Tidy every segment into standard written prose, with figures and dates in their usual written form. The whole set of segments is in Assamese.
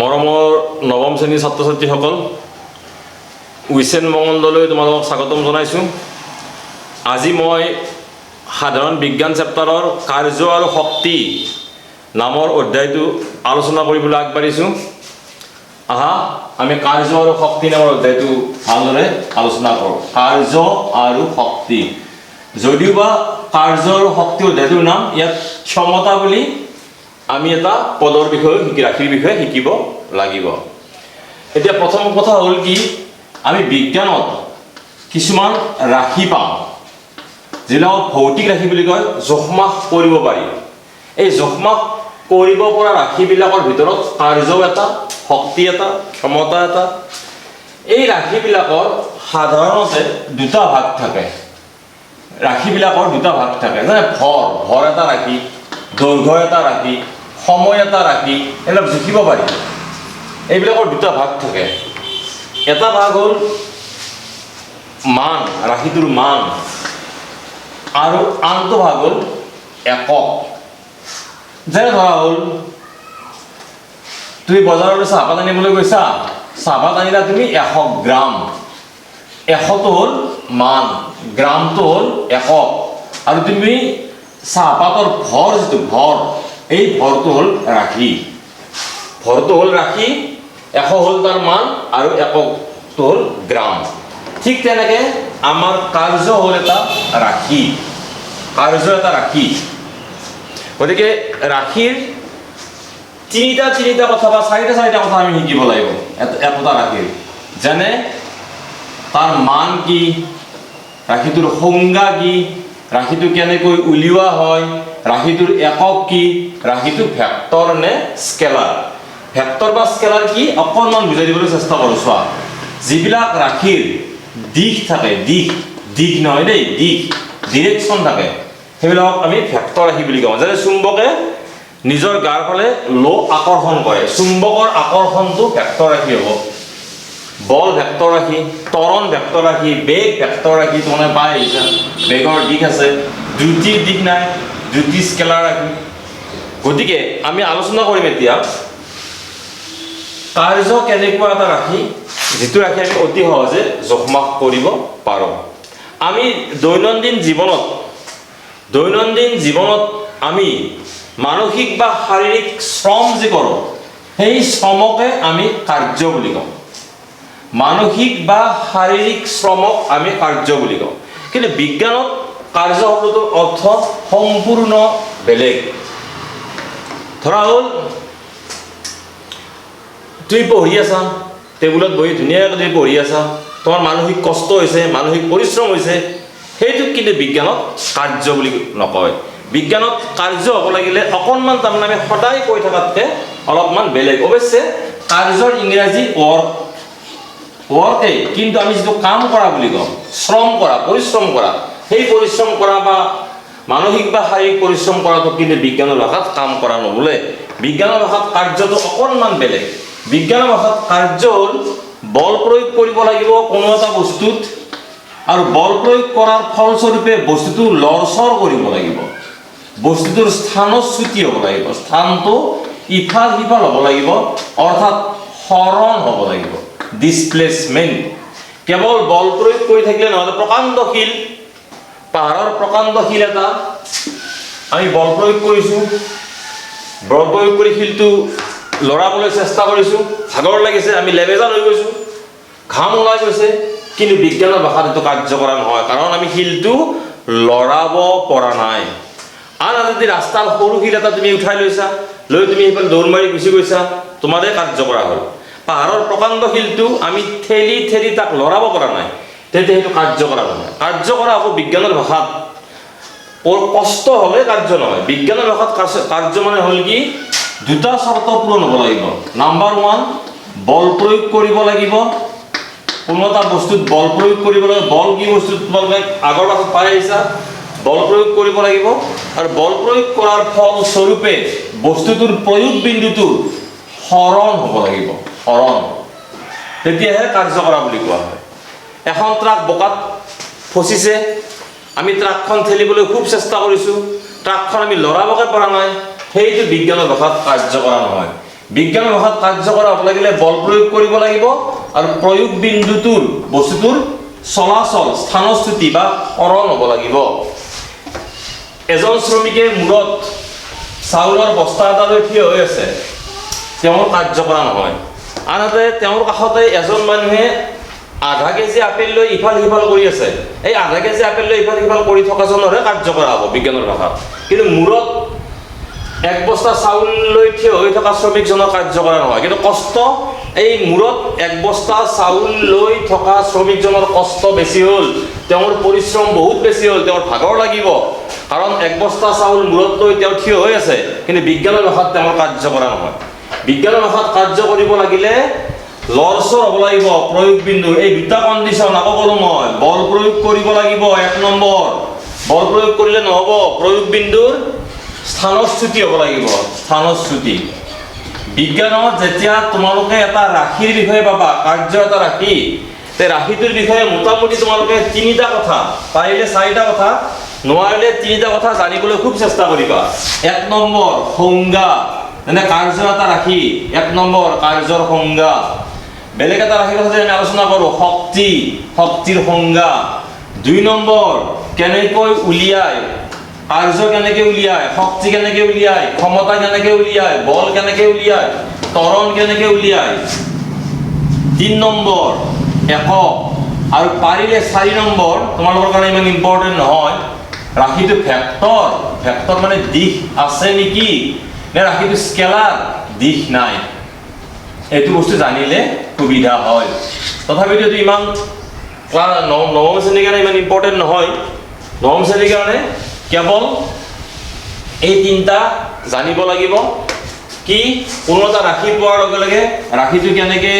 মৰমৰ নৱম শ্ৰেণীৰ ছাত্ৰ ছাত্ৰীসকল, উইচেন মঙলদলৈ তোমালোকক স্বাগতম জনাইছোঁ। আজি মই সাধাৰণ বিজ্ঞান চেপ্টাৰৰ কাৰ্য আৰু শক্তি নামৰ অধ্যায়টো আলোচনা কৰিবলৈ আগবাঢ়িছোঁ। আহা আমি কাৰ্য আৰু শক্তি নামৰ অধ্যায়টো ভালদৰে আলোচনা কৰোঁ। কাৰ্য আৰু শক্তি, যদিওবা কাৰ্য আৰু শক্তি অধ্যায়টোৰ নাম, ইয়াত ক্ষমতা বুলি আমি এটা পদৰ বিষয়ে ৰাশিৰ বিষয়ে শিকিব লাগিব। এতিয়া প্ৰথম কথা হ'ল কি, আমি বিজ্ঞানত কিছুমান ৰাশি পাওঁ যিবিলাক ভৌতিক ৰাশি বুলি কয়, জোখ-মাখ কৰিব পাৰি। এই জোখ-মাখ কৰিব পৰা ৰাশিবিলাকৰ ভিতৰত কাৰ্য এটা, শক্তি এটা, ক্ষমতা এটা। এই ৰাশিবিলাকৰ সাধাৰণতে দুটা ভাগ থাকে। ৰাশিবিলাকৰ দুটা ভাগ থাকে, যেনে ভৰ এটা ৰাশি, দৈৰ্ঘ্য এটা ৰাশি, সময় এটা ৰাশি, এইবিলাক জুখিব পাৰি। এইবিলাকৰ দুটা ভাগ থাকে। এটা ভাগ হ'ল মান, ৰাশিটোৰ মান, আৰু আনটো ভাগ হ'ল একক। যেনে ধৰা হ'ল, তুমি বজাৰলৈ চাহপাত আনিবলৈ গৈছা, চাহপাত আনিলা তুমি 100 গ্ৰাম। 100টো হ'ল মান, গ্ৰামটো হ'ল একক, আৰু তুমি চাহপাতৰ ভৰ, যিটো ভৰ, এই ভৰটো হ'ল ৰাশি। ভৰটো হ'ল ৰাশি, 100 হ'ল তাৰ মান, আৰু এককটো হ'ল গ্ৰাম। ঠিক তেনেকৈ আমাৰ কাৰ্য হ'ল এটা ৰাশি। কাৰ্য এটা ৰাশি। গতিকে ৰাশিৰ তিনিটা কথা বা চাৰিটা কথা আমি শিকিব লাগিব একোটা ৰাশিৰ। যেনে তাৰ মান কি, ৰাশিটোৰ সংজ্ঞা কি, ৰাশিটো কেনেকৈ উলিওৱা হয়, ৰাশিটোৰ একক কি, ৰাশিটো ভেক্টৰ নে স্কেলাৰ। ভেক্টৰ বা স্কেলাৰ কি অকণমান বুজাই দিবলৈ চেষ্টা কৰোঁ। চোৱা, যিবিলাক ৰাশিৰ দিশ থাকে, দিশ নহয় দেই, ডিৰেকশ্যন থাকে, সেইবিলাকক আমি ভেক্টৰ ৰাশি বুলি কওঁ। যেনে চুম্বকে নিজৰ গাৰ ফালে আকৰ্ষণ কৰে, চুম্বকৰ আকৰ্ষণটো ভেক্টৰ ৰাশি হ'ব। বল ভেক্টৰ ৰাশি, ত্বৰণ ভেক্টৰ ৰাশি, বেগ ভেক্টৰ ৰাশি। তোমালোকে পাই আহিছা, বেগৰ দিশ আছে, দ্ৰুতিৰ দিশ নাই, দ্ৰুতি স্কেলাৰ ৰাশি। গতিকে আমি আলোচনা কৰিম এতিয়া কাৰ্য কেনেকুৱা এটা ৰাশি, যিটো ৰাশি আমি অতি সহজে জোখ-মাখ কৰিব পাৰোঁ। আমি দৈনন্দিন জীৱনত আমি মানসিক বা শাৰীৰিক শ্ৰম যি কৰোঁ, সেই শ্ৰমকে আমি কাৰ্য বুলি কওঁ। মানসিক বা শাৰীৰিক শ্ৰমক আমি কাৰ্য বুলি কওঁ। কিন্তু বিজ্ঞানত কাৰ্য শব্দটোৰ অৰ্থ সম্পূৰ্ণ বেলেগ। ধৰা হ'ল, তুমি পঢ়ি আছা, টেবুলত বহি ধুনীয়াকৈ তুমি পঢ়ি আছা, তোমাৰ মানসিক কষ্ট হৈছে, মানসিক পৰিশ্ৰম হৈছে, সেইটোক কিন্তু বিজ্ঞানত কাৰ্য বুলি নকয়। বিজ্ঞানত কাৰ্য হ'ব লাগিলে অকণমান, তাৰমানে আমি সদায় কৈ থকাতকৈ অলপমান বেলেগ। অৱশ্যে কাৰ্যৰ ইংৰাজী ৱৰ্কেই, কিন্তু আমি যিটো কাম কৰা বুলি কওঁ, শ্ৰম কৰা, পৰিশ্ৰম কৰা, সেই পৰিশ্ৰম কৰা বা মানসিক বা শাৰীৰিক পৰিশ্ৰম কৰাটো কিন্তু বিজ্ঞানৰ ভাষাত কাম কৰা নোবোলে। বিজ্ঞানৰ ভাষাত কাৰ্যটো অকণমান বেলেগ। বিজ্ঞানৰ ভাষাত কাৰ্য হ'ল বল প্ৰয়োগ কৰিব লাগিব কোনো এটা বস্তুত, আৰু বল প্ৰয়োগ কৰাৰ ফলস্বৰূপে বস্তুটো লৰচৰ কৰিব লাগিব, বস্তুটোৰ স্থানচ্যুতি হ'ব লাগিব, স্থানটো ইফাল সিফাল হ'ব লাগিব, অৰ্থাৎ সৰণ হ'ব লাগিব, ডিছপ্লেচমেণ্ট। কেৱল বল প্ৰয়োগ কৰি থাকিলে নহ'লে। প্ৰকাণ্ড শিল, পাহাৰৰ প্ৰকাণ্ড শিল এটা আমি বল প্ৰয়োগ কৰিছোঁ, বল প্ৰয়োগ কৰি শিলটো লৰাবলৈ চেষ্টা কৰিছোঁ, ভাগৰ লাগিছে, আমি লেবেজান হৈ গৈছোঁ, ঘাম ওলাই গৈছে, কিন্তু বিজ্ঞানৰ ভাষাত এইটো কাৰ্য কৰা নহয়, কাৰণ আমি শিলটো লৰাব পৰা নাই। আন যদি ৰাস্তাৰ সৰু শিল এটা তুমি উঠাই লৈছা, লৈ তুমি সেইফালে দৌৰ মাৰি গুচি গৈছা, তোমাৰে কাৰ্য কৰা হ'ল। পাহাৰৰ প্ৰকাণ্ড শিলটো আমি ঠেলি তাক লৰাব পৰা নাই, তেতিয়া সেইটো কাৰ্য কৰা নহয়। কাৰ্য কৰা হ'ব বিজ্ঞানৰ ভাষাত, কষ্ট হ'লে কাৰ্য নহয়। বিজ্ঞানৰ ভাষাত কাৰ্য মানে হ'ল কি, দুটা চৰ্ত পূৰণ হ'ব লাগিব। নাম্বাৰ 1, বল প্ৰয়োগ কৰিব লাগিব, কোনো এটা বস্তুত বল প্ৰয়োগ কৰিব লাগিব। বল কি বস্তুত তোমালোকে আগৰ পাছত পাই আহিছা, বল প্ৰয়োগ কৰিব লাগিব, আৰু বল প্ৰয়োগ কৰাৰ ফলস্বৰূপে বস্তুটোৰ প্ৰয়োগ বিন্দুটোৰ সৰণ হ'ব লাগিব, সৰণ, তেতিয়াহে কাৰ্য কৰা বুলি কোৱা হয়। এখন ট্ৰাক বোকাত ফচিছে, আমি ট্ৰাকখন ঠেলিবলৈ খুব চেষ্টা কৰিছোঁ, ট্ৰাকখন আমি লৰাবকে পৰা নাই, সেইটো বিজ্ঞানৰ ভাষাত কাৰ্য কৰা নহয়। বিজ্ঞানৰ ভাষাত কাৰ্য কৰা হ'ব লাগিলে বল প্ৰয়োগ কৰিব লাগিব আৰু প্ৰয়োগ বিন্দুটোৰ বস্তুটোৰ চলাচল স্থানচ্যুতি বা সৰণ হ'ব লাগিব। এজন শ্ৰমিকে মূৰত চাউলৰ বস্তা এটা লৈ থিয় হৈ আছে, তেওঁৰ কাৰ্য কৰা নহয়। আনহাতে তেওঁৰ কাষতে এজন মানুহে আধা কেজি আপেল লৈ ইফাল সিফাল কৰি আছে, এই আধা কেজি আপেল লৈ ইফাল সিফাল কৰি থকাজনৰহে কাৰ্য কৰা হ'ব বিজ্ঞানৰ ভাষাত। কিন্তু মূৰত এক বস্তা চাউল লৈ থিয় হৈ থকা শ্ৰমিকজনৰ কাৰ্য কৰা নহয়। কিন্তু কষ্ট, এই মূৰত এক বস্তা চাউল লৈ থকা শ্ৰমিকজনৰ কষ্ট বেছি হ'ল, তেওঁৰ পৰিশ্ৰম বহুত বেছি হ'ল, তেওঁৰ ভাগৰ লাগিব, কাৰণ এক বস্তা চাউল মূৰত লৈ তেওঁ থিয় হৈ আছে। কিন্তু বিজ্ঞানৰ ভাষাত তেওঁৰ কাৰ্য কৰা নহয়। বিজ্ঞানৰ ভাষাত কাৰ্য কৰিব লাগিলে লৰচৰ হ'ব লাগিব প্ৰয়োগ বিন্দু। এই দুটা কণ্ডিশ্যন আকৌ ক'লো মই, বল প্ৰয়োগ কৰিব লাগিব 1 নম্বৰ, বল প্ৰয়োগ কৰিলে নহ'ব, প্ৰয়োগ বিন্দুৰ স্থানচ্যুতি হ'ব লাগিব, স্থানচ্যুতি। বিজ্ঞানত যেতিয়া তোমালোকে এটা ৰাশিৰ বিষয়ে পাবা, কাৰ্য এটা ৰাশি, তে ৰাশিটোৰ বিষয়ে মোটামুটি তোমালোকে 3টা কথা, পাৰিলে 4টা কথা, নোৱাৰিলে 3টা কথা জানিবলৈ খুব চেষ্টা কৰিবা। 1 নম্বৰ সংজ্ঞা, মানে কাৰ্য এটা ৰাশি, 1 নম্বৰ কাৰ্যৰ সংজ্ঞা। বেলেগ এটা ৰাশিৰ কথা আমি আলোচনা কৰোঁ, শক্তি, শক্তিৰ সংজ্ঞা। 2 নম্বৰ কেনেকৈ উলিয়ায়, কাৰ্য কেনেকৈ উলিয়ায়, শক্তি কেনেকৈ উলিয়ায়, ক্ষমতা কেনেকৈ উলিয়ায়, বল কেনেকৈ উলিয়ায়, ত্বৰণ কেনেকৈ উলিয়ায়। 3 নম্বৰ একক, আৰু পাৰিলে 4 নম্বৰ, তোমালোকৰ কাৰণে ইমান ইম্পৰ্টেণ্ট নহয়, ৰাশিটো ভেক্টৰ, ভেক্টৰ মানে দিশ আছে নেকি, নে ৰাশিটো স্কেলাৰ, দিশ নাই। এইটো বস্তু জানিলে সুবিধা হয়। তথাপিতো এইটো ইমান নৱম শ্ৰেণীৰ কাৰণে ইমান ইম্পৰ্টেণ্ট নহয়। নৱম শ্ৰেণীৰ কাৰণে কেৱল এই 3টা জানিব লাগিব। কি, কোনো এটা ৰাশি পোৱাৰ লগে লগে ৰাশিটো কেনেকৈ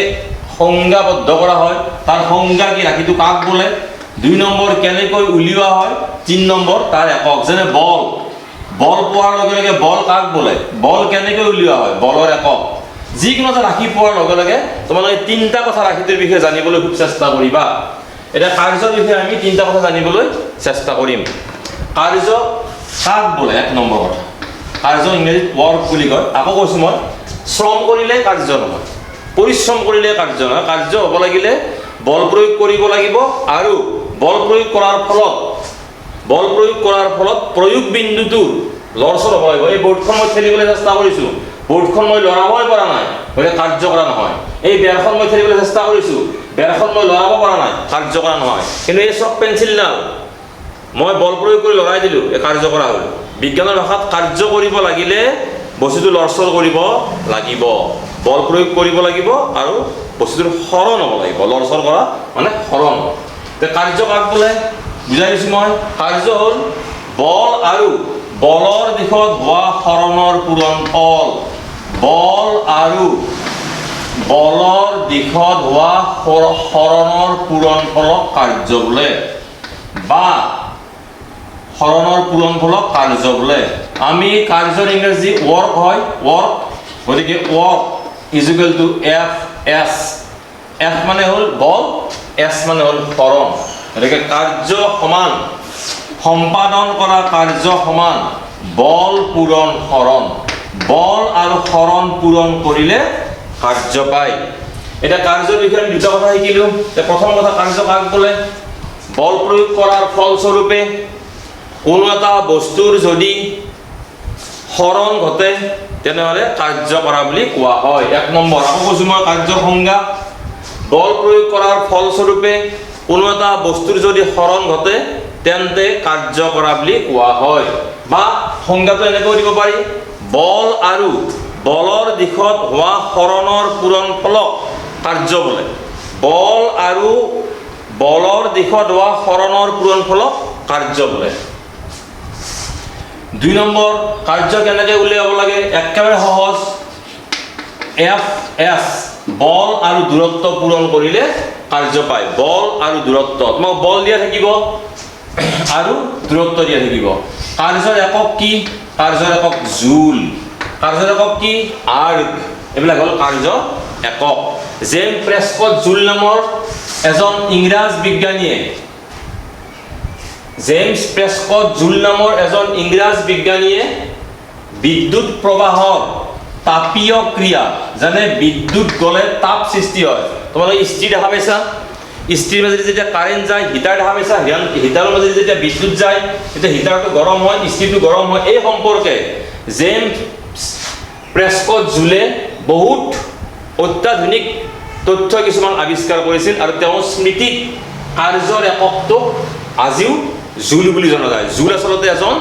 সংজ্ঞাবদ্ধ কৰা হয়, তাৰ সংজ্ঞা কি, ৰাশিটো কাক বোলে। 2 নম্বৰ কেনেকৈ উলিওৱা হয়। 3 নম্বৰ তাৰ একক, যেনে বল, বল পোৱাৰ লগে লগে বল কাক বোলে, বল কেনেকৈ উলিওৱা হয়, বলৰ একক। যিকোনো এটা ৰাশি পোৱাৰ লগে লগে তোমালোকে 3টা কথা ৰাশিটোৰ বিষয়ে জানিবলৈ খুব চেষ্টা কৰিবা। এতিয়া কাৰ্যৰ বিষয়ে আমি 3টা কথা জানিবলৈ চেষ্টা কৰিম। কাৰ্য কাক বোলে, 1 নম্বৰ কথা, কাৰ্য ইংৰাজীত ৱৰ্ক বুলি কয়। আকৌ কৈছোঁ মই, শ্ৰম কৰিলে কাৰ্য নহয়, পৰিশ্ৰম কৰিলে কাৰ্য নহয়। কাৰ্য হ'ব লাগিলে বল প্ৰয়োগ কৰিব লাগিব, আৰু বল প্ৰয়োগ কৰাৰ ফলত প্ৰয়োগ বিন্দুটোৰ লৰচৰ হ'ব লাগিব। এই বৰ্ডখন মই ঠেলিবলৈ চেষ্টা কৰিছোঁ, বৰ্ডখন মই লৰাবই পৰা নাই, গতিকে কাৰ্য কৰা নহয়। এই বেৰখন মই ঠেলিবলৈ চেষ্টা কৰিছোঁ, বেৰখন মই লৰাব পৰা নাই, কাৰ্য কৰা নহয়। কিন্তু এই চক পেঞ্চিলডাল মই বল প্ৰয়োগ কৰি লৰাই দিলোঁ, এই কাৰ্য কৰা হ'ল। বিজ্ঞানৰ ভাষাত কাৰ্য কৰিব লাগিলে বস্তুটো লৰচৰ কৰিব লাগিব, বল প্ৰয়োগ কৰিব লাগিব, আৰু বস্তুটোৰ সৰণ হ'ব লাগিব। লৰচৰ কৰা মানে সৰণ। কাৰ্য কাক বোলে বুজাই দিছোঁ মই। কাৰ্য হ'ল বল আৰু বলৰ দিশত হোৱা সৰণৰ পূৰণফল। বল আৰু বলৰ দিশত হোৱা সৰণৰ পূৰণফলক কাৰ্য বোলে, বা সৰণৰ পূৰণফলক কাৰ্য বোলে। আমি কাৰ্যৰ ইংৰাজী ৱৰ্ক হয়, ৱৰ্ক, গতিকে work is equal to FS। F মানে হ'ল বল, S মানে হ'ল সৰণ। গতিকে কাৰ্য সমান, সম্পাদন কৰা কাৰ্য সমান বল পূৰণ সৰণ। বল আৰু সৰণ পূৰণ কৰিলে কাৰ্য পায়। এতিয়া কাৰ্যৰ বিষয়ে আমি 2টা কথা শিকিলোঁ। প্ৰথম কথা, কাৰ্য কাক বোলে, বল প্ৰয়োগ কৰাৰ ফলস্বৰূপে কোনো এটা বস্তুৰ যদি সৰণ ঘটে তেনেহ'লে কাৰ্য কৰা বুলি কোৱা হয়। 1 নম্বৰ আকৌ কৈছোঁ মই, কাৰ্যৰ সংজ্ঞা, বল প্ৰয়োগ কৰাৰ ফলস্বৰূপে কোনো এটা বস্তুৰ যদি সৰণ ঘটে তেন্তে কাৰ্য কৰা বুলি কোৱা হয়। বা সংজ্ঞাটো এনেকৈ দিব পাৰি, বল আৰু বলৰ দিশত হোৱা সৰণৰ পূৰণফলক কাৰ্য বোলে। বল আৰু বলৰ দিশত হোৱা সৰণৰ পূৰণফলক কাৰ্য বোলে। 2 নম্বৰ, কাৰ্য কেনেকৈ উলিয়াব লাগে, একেবাৰে সহজ। FS, বল আৰু দূৰত্ব পূৰণ কৰিলে কাৰ্য পায়। বল আৰু দূৰত্ব, তোমাক বল দিয়া থাকিব আৰু দূৰত্ব দিয়া থাকিব। কাৰ্যৰ একক কি, কাৰ্যৰ একক জুল, কাৰ্যৰ একক কি, আৰ্ক, এইবিলাক হ'ল কাৰ্য একক। জেমছ প্ৰেস্কট জুল নামৰ এজন ইংৰাজ বিজ্ঞানীয়ে, জেমছ প্ৰেস্কট জুল নামৰ এজন ইংৰাজ বিজ্ঞানীয়ে বিদ্যুৎ প্ৰবাহৰ তাপীয় ক্ৰিয়া, যেনে বিদ্যুৎ গ'লে তাপ সৃষ্টি হয়। তোমালোকে ইস্ত্ৰি দেখা পাইছা, ইস্ত্ৰিৰ মাজেদি যেতিয়া কাৰেণ্ট যায়, হিটাৰ দেখা পাইছা, হিটাৰৰ মাজেদি যেতিয়া বিদ্যুৎ যায় তেতিয়া হিটাৰটো গৰম হয়, ইস্ত্ৰিটো গৰম হয়। এই সম্পৰ্কে জেমছ প্ৰেস্কট জুলে বহুত অত্যাধুনিক তথ্য কিছুমান আৱিষ্কাৰ কৰিছিল আৰু তেওঁৰ স্মৃতিত কাৰ্যৰ এককটোক আজিও জুল বুলি জনা যায়। জুল আচলতে এজন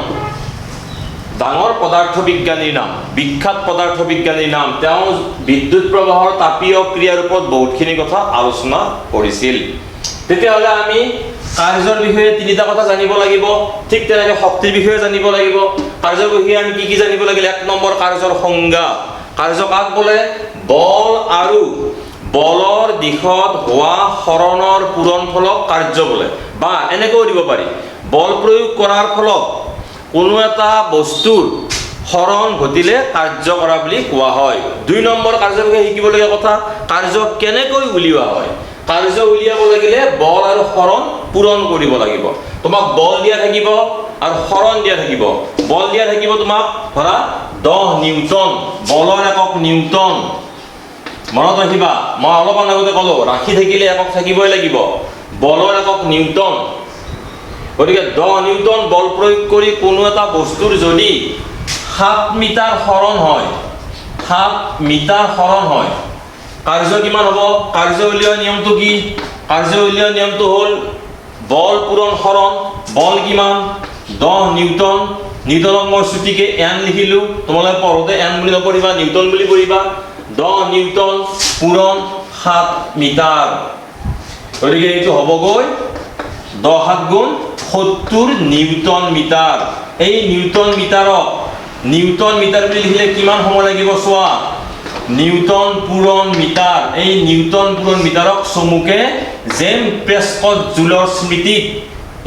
ডাঙৰ পদাৰ্থ বিজ্ঞানীৰ নাম, বিখ্যাত পদাৰ্থ বিজ্ঞানীৰ নাম। তেওঁ বিদ্যুৎ প্ৰবাহৰ তাপীয় ক্ৰিয়াৰ ওপৰত বহুতখিনি কথা আলোচনা কৰিছিল। তেতিয়াহ'লে আমি কাৰ্যৰ বিষয়ে তিনিটা কথা জানিব লাগিব, ঠিক তেনেকৈ শক্তিৰ বিষয়ে জানিব লাগিব। কাৰ্যৰ বিষয়ে আমি কি জানিব লাগিল? 1 নম্বৰ কাৰ্যৰ সংজ্ঞা। কাৰ্য কাক বোলে? বল আৰু বলৰ দিশত হোৱা সৰণৰ পূৰণ ফলক কাৰ্য বোলে, বা এনেকৈও দিব পাৰি, বল প্ৰয়োগ কৰাৰ ফলত কোনো এটা বস্তুৰ সৰণ ঘটিলে কাৰ্য কৰা বুলি কোৱা হয়। 2 নম্বৰ কাৰ্যৰ বিষয়ে শিকিবলগীয়া কথা, কাৰ্য কেনেকৈ উলিওৱা হয়। কাৰ্য উলিয়াব লাগিলে বল আৰু সৰণ পূৰণ কৰিব লাগিব। তোমাক বল দিয়া থাকিব আৰু সৰণ দিয়া থাকিব। বল দিয়া থাকিব তোমাক ধৰা 10 নিউটন, বলৰ একক নিউটন। মনত ৰাখিবা, মই অলপমান আগতে ক'লো ৰাখি থাকিলে একক থাকিবই লাগিব, বলৰ একক নিউটন। গতিকে 10 নিউটন বল প্ৰয়োগ কৰি কোনো এটা বস্তুৰ যদি 7 মিটাৰ সৰণ হয়, 7 মিটাৰ সৰণ হয়, কাৰ্য কিমান হ'ব? কাৰ্য উলিওৱা নিয়মটো কি? কাৰ্য উলিওৱা নিয়মটো হ'ল বল পূৰণ সৰণ। বল কিমান? 10 নিউটন। নিউটনক মই চুটিকে এন লিখিলোঁ, তোমালোকে পঢ়োঁতে এন বুলি নপঢ়িবা, নিউটন বুলি পঢ়িবা। 10 নিউটন পূৰণ 7 মিটাৰ। গতিকে এইটো হ'বগৈ 10 7 গুণ 70 নিউটন মিটাৰ। এই নিউটন মিটাৰক নিউটন মিটাৰ বুলি লিখিলে কিমান সময় লাগিব চোৱা, নিউটন পূৰণ মিটাৰ। এই নিউটন পূৰণ মিটাৰক চমুকে জেমছ প্ৰেস্কট জুলৰ স্মৃতিত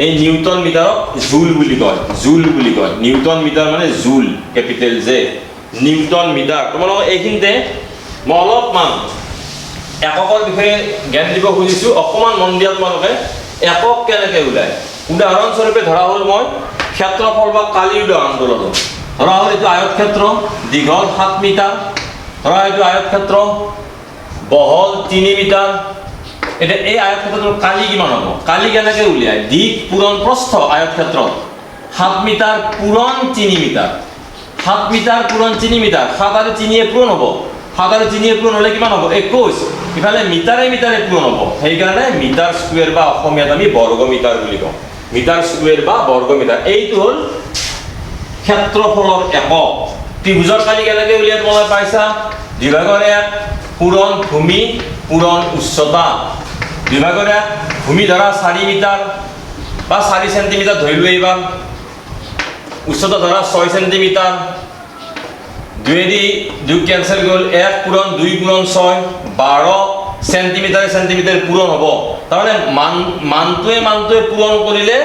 এই নিউটন মিটাৰক জুল বুলি কয়, জুল বুলি কয়। নিউটন মিটাৰ মানে জুল, কেপিটেল জে, নিউটন মিটাৰ। তোমালোকক এইখিনিতে মই অলপমান এককৰ বিষয়ে জ্ঞান দিব খুজিছোঁ, অকণমান মন দিয়া তোমালোকে। একক কেনেকৈ ওলায়? উদাহৰণস্বৰূপে ধৰা হ'ল মই ক্ষেত্ৰফল বা কালিৰ উদাহৰণটো ল'লোঁ। ধৰা হ'ল এইটো আয়তক্ষেত্ৰ, দীঘল 7 মিটাৰ। ধৰা এইটো আয়তক্ষেত্ৰ, বহল 3 মিটাৰ। এতিয়া এই আয়তক্ষেত্ৰটোৰ কালি কিমান হ'ব? কালি কেনেকৈ উলিয়ায়? দিশ পূৰণ প্ৰস্থ আয়তক্ষেত্ৰত 7 মিটাৰ পূৰণ 3 মিটাৰ। 7 মিটাৰ পূৰণ 3 মিটাৰ, 7 আৰু 3 পূৰণ হ'ব। 7 আৰু 3 পূৰণ হ'লে কিমান হ'ব? 21। ইফালে মিটাৰে মিটাৰে পূৰণ হ'ব, সেইকাৰণে মিটাৰ স্কুৱেৰ বা অসমীয়াত আমি বৰ্গ মিটাৰ বুলি কওঁ। মিটাৰ স্কুৱেৰ বা বৰ্গ মিটাৰ। এইটো হ'ল ক্ষেত্ৰফলৰ একক। ত্ৰিভুজৰ কালি কেনেকৈ উলিয়াই তোমালোকে পাইছা? 2/1 পূৰণ ভূমি পূৰণ উচ্চতা। 2/1 ভূমি ধৰা 4 মিটাৰ বা 4 চেণ্টিমিটাৰ ধৰিলোঁ এইবাৰ, উচ্চতা ধৰা 6 চেণ্টিমিটাৰ। 2 কেঞ্চেল গ'ল, 1 পূৰণ 2 পূৰণ 6, 12 চেণ্টিমিটাৰে চেণ্টিমিটাৰ পূৰণ হ'ব। তাৰমানে মানটোৱে পূৰণ কৰিলে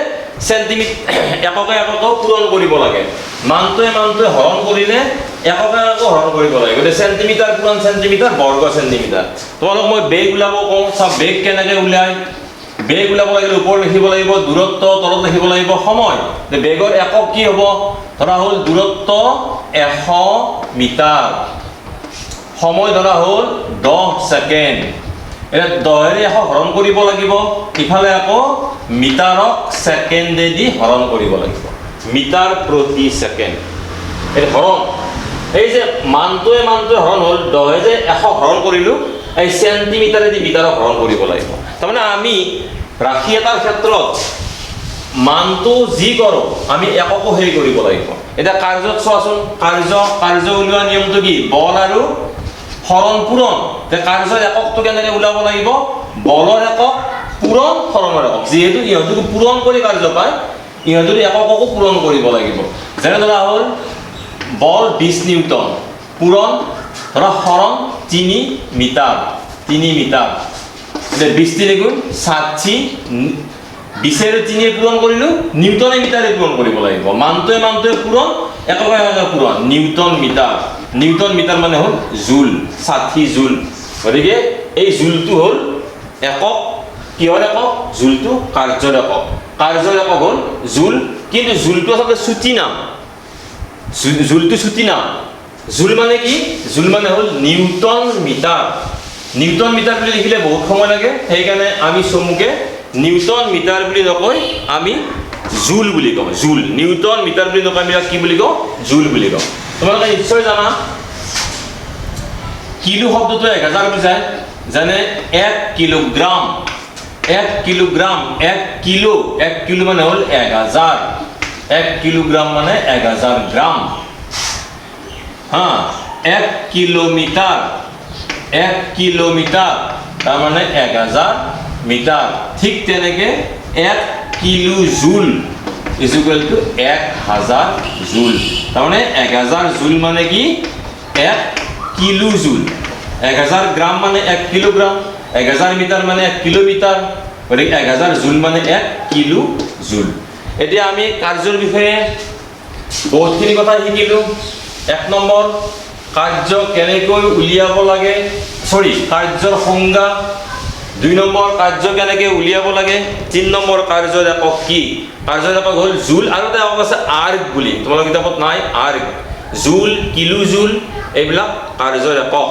এককে এককেও পূৰণ কৰিব লাগে। মানটোৱে হৰণ কৰিলে এককে হৰণ কৰিব লাগে। গতিকে চেণ্টিমিটাৰ পূৰণ চেণ্টিমিটাৰ, বৰ্গ চেণ্টিমিটাৰ। তোমালোক মই বেগ ওলাব কওঁ, চাওক বেগ কেনেকৈ ওলায়। বেগ ওলাব লাগিলে ওপৰত লিখিব লাগিব দূৰত্ব, তলত লিখিব লাগিব সময়। বেগৰ একক কি হ'ব? ধৰা হ'ল দূৰত্ব 100 মিটাৰ, সময় ধৰা হ'ল 10 ছেকেণ্ড। এতিয়া 10ৰে 100 হৰণ কৰিব লাগিব, ইফালে আকৌ মিটাৰক ছেকেণ্ডেদি হৰণ কৰিব লাগিব, মিটাৰ প্ৰতি ছেকেণ্ড। এই হৰণ, এই যে মানটোৱে হৰণ হ'ল, 10 যে 100 হৰণ কৰিলোঁ, এই চেণ্টিমিটাৰেদি মিটাৰক হৰণ কৰিব লাগিব। তাৰমানে আমি ৰাশি এটাৰ ক্ষেত্ৰত মানটো যি কৰোঁ আমি এককো হেৰি কৰিব লাগিব। এতিয়া কাৰ্যত চোৱাচোন, কাৰ্য উলিওৱা নিয়মটো কি? বল আৰু সৰণ পূৰণ। কাৰ্যৰ এককটো কেনেকৈ ওলাব লাগিব? বলৰ একক পূৰণ সৰণৰ একক। যিহেতু ইহঁতক পূৰণ কৰি কাৰ্য পায়, ইহঁতৰ একককো পূৰণ কৰিব লাগিব। যেনে ধৰা হ'ল বল 20 নিউটন, পূৰণ ধৰা সৰণ 3 মিটাৰ, 3 মিটাৰ। 20 3 গুণ 60, 20 আৰু 3 পূৰণ কৰিলোঁ, নিউটনে মিটাৰে পূৰণ কৰিব লাগিব। মানটোৱে পূৰণ, এককে পূৰণ, নিউটন মিটাৰ। নিউটন মিটাৰ মানে হ'ল জুল, 60 জুল। গতিকে এই জুলটো হ'ল একক। কিহৰ একক? জুলটো কাৰ্যৰ একক। কাৰ্যৰ একক হ'ল জুল, কিন্তু জুলটো আচলতে চুটি নাম। জুলটো চুটি নাম। জুল মানে কি? জুল মানে হ'ল নিউটন মিটাৰ। নিউটন মিটাৰ বুলি লিখিলে বহুত সময় লাগে, সেইকাৰণে আমি চমুকে নিউটন মিটাৰ বুলি নকৈ আমি জুল বুলি কওঁ। জুল, নিউটন মিটাৰ বুলি নকৈ আমি কি বুলি কওঁ? জুল বুলি কওঁ। তোমালোকে নিশ্চয় জানা কিলো শব্দটো 1000 বুজায়। যেনে 1 কিলোগ্ৰাম, 1 কিলোগ্ৰাম, 1 কিলো, 1 কিলো মানে হ'ল 1000, 1 কিলোগ্ৰাম মানে 1000 গ্ৰাম। হা, 1 কিলোমিটাৰ, 1 কিলোমিটাৰ তাৰ মানে 1000 মিটাৰ। ঠিক তেনেকে 1 কিলো জুল ইজ ইকুৱেল টু 1000 জুল। তাৰমানে 1000 জুল মানে কি? 1 কিলো জুল। 1000 গ্ৰাম মানে 1 কিলোগ্ৰাম, 1000 মিটাৰ মানে 1 কিলোমিটাৰ, গতিকে 1000 জুল মানে 1 কিলো জুল। এতিয়া আমি কাৰ্যৰ বিষয়ে বহুতখিনি কথা শিকিলোঁ। 1 নম্বৰ, কাৰ্য কেনেকৈ উলিয়াব লাগে, কাৰ্যৰ সংজ্ঞা। 2 নম্বৰ, কাৰ্য কেনেকৈ উলিয়াব লাগে। 3 নম্বৰ, কাৰ্যৰ একক কি? কাৰ্যৰ একক হ'ল জুল, আৰু এটা একক আছে আৰ্গ বুলি, তোমালোকৰ কিতাপত নাই। আৰ্গ, জুল, কিলো জুল এইবিলাক কাৰ্যৰ একক।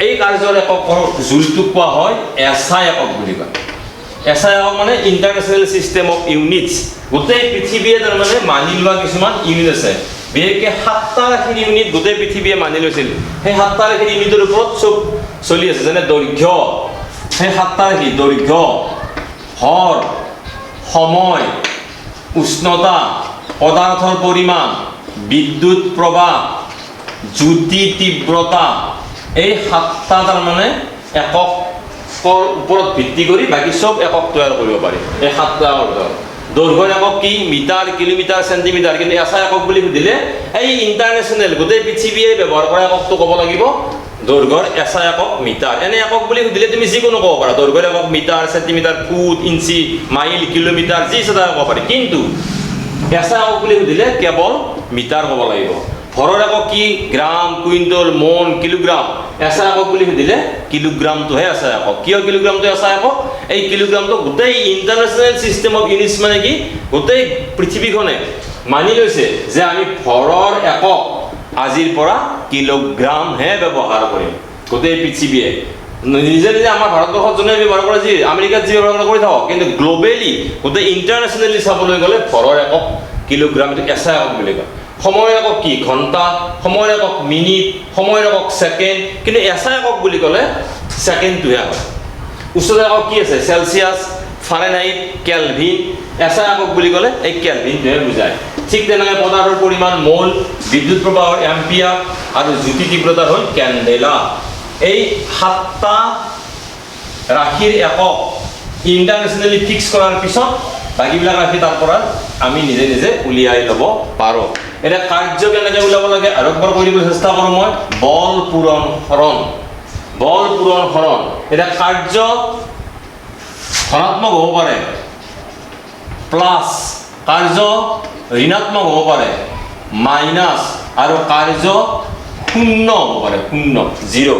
এই কাৰ্যৰ একৰ জুলটোক কোৱা হয় এছআই একক বুলি কয়। এছআই একক মানে ইণ্টাৰনেশ্যনেল ছিষ্টেম অফ ইউনিটছ। গোটেই পৃথিৱীয়ে তাৰমানে মানি লোৱা কিছুমান ইউনিট আছে। বিশেষকৈ 7টা ৰাশিৰ ইউনিট গোটেই পৃথিৱীয়ে মানি লৈছিল। সেই 7টা ৰাশিৰ ইউনিটৰ ওপৰত চব চলি আছে। যেনে দৈৰ্ঘ্য, সেই 7টা ৰাশি দৈৰ্ঘ্য, হৰ, সময়, উষ্ণতা, পদাৰ্থৰ পৰিমাণ, বিদ্যুৎ প্ৰবাহ, জ্যোতি তীব্ৰতা, এই 7টা তাৰমানে একৰ ওপৰত ভিত্তি কৰি বাকী চব একক তৈয়াৰ কৰিব পাৰি। এই 7টা একৰ দৈৰ্ঘ্যৰ একক কি? Metre, kilometre, centimetre. কিন্তু এছআই একক বুলি সুধিলে এই ইণ্টাৰনেশ্যনেল গোটেই পৃথিৱীয়ে ব্যৱহাৰ কৰা এককটো ক'ব লাগিব দৈৰ্ঘ্যৰ এছআই একক মিটাৰ। এনে একক বুলি সুধিলে তুমি যিকোনো ক'ব পাৰা, দৈৰ্ঘ্যৰ একক metre, centimetre, foot, inch, mile, kilometre, যি ইচ্ছা ক'ব পাৰি। কিন্তু এছআই একক বুলি সুধিলে কেৱল মিটাৰ ক'ব লাগিব। ভৰৰ একক কি? গ্ৰাম, কুইণ্টল, মন, কিলোগ্ৰাম। এছআই একক বুলি সুধিলে কিলোগ্ৰামটোহে এছআই একক। কিয় কিলোগ্ৰামটো এছআই একক? এই কিলোগ্ৰামটো গোটেই ইণ্টাৰনেশ্যনেল ছিষ্টেম অফ ইউনিটছ মানে কি? গোটেই পৃথিৱীখনে মানি লৈছে যে আমি ভৰৰ একক আজিৰ পৰা কিলোগ্ৰামহে ব্যৱহাৰ কৰিম। গোটেই পৃথিৱীয়ে নিজে নিজে আমাৰ ভাৰতবৰ্ষত যোনে ব্যৱহাৰ কৰে, যি আমেৰিকাত যি ব্যৱহাৰ কৰি থাকক, কিন্তু গ্ল'বেলি গোটেই ইণ্টাৰনেশ্যনেলি চাবলৈ গ'লে ভৰৰ একক কিলোগ্ৰাম, এইটো এছআই একক বুলি কয়। সময়ৰ একক কি? ঘণ্টা, সময়ৰ একক মিনিট, সময়ৰ একক ছেকেণ্ড। কিন্তু এছআই একক বুলি ক'লে ছেকেণ্ডটোহে হয়। উষ্ণতা একক কি আছে? Celsius, Fahrenheit, kelvin. এছআই একক বুলি ক'লে এই কেলভিনটোহে বুজায়। ঠিক তেনেকৈ পদাৰ্থৰ পৰিমাণ মল, বিদ্যুৎ প্ৰবাহৰ এম্পিয়াৰ, আৰু জ্যোতি তীব্ৰতাৰ হ'ল কেণ্ডেলা। এই 7টা ৰাশিৰ একক ইণ্টাৰনেশ্যনেলি ফিক্স কৰাৰ পিছত বাকীবিলাক ৰাশি তাৰ পৰা আমি নিজে নিজে উলিয়াই ল'ব পাৰোঁ। এতিয়া কাৰ্য কেনেকৈ উলিয়াব লাগে আৰু একবাৰ কৈ দিবলৈ চেষ্টা কৰোঁ মই। বল পূৰণ হৰণ, বল পূৰণ হৰণ। এতিয়া কাৰ্য ধনাত্মক হ'ব পাৰে, প্লাছ কাৰ্য ঋণাত্মক হ'ব পাৰে, মাইনাছ, আৰু কাৰ্য শূন্য হ'ব পাৰে, শূন্য, 0।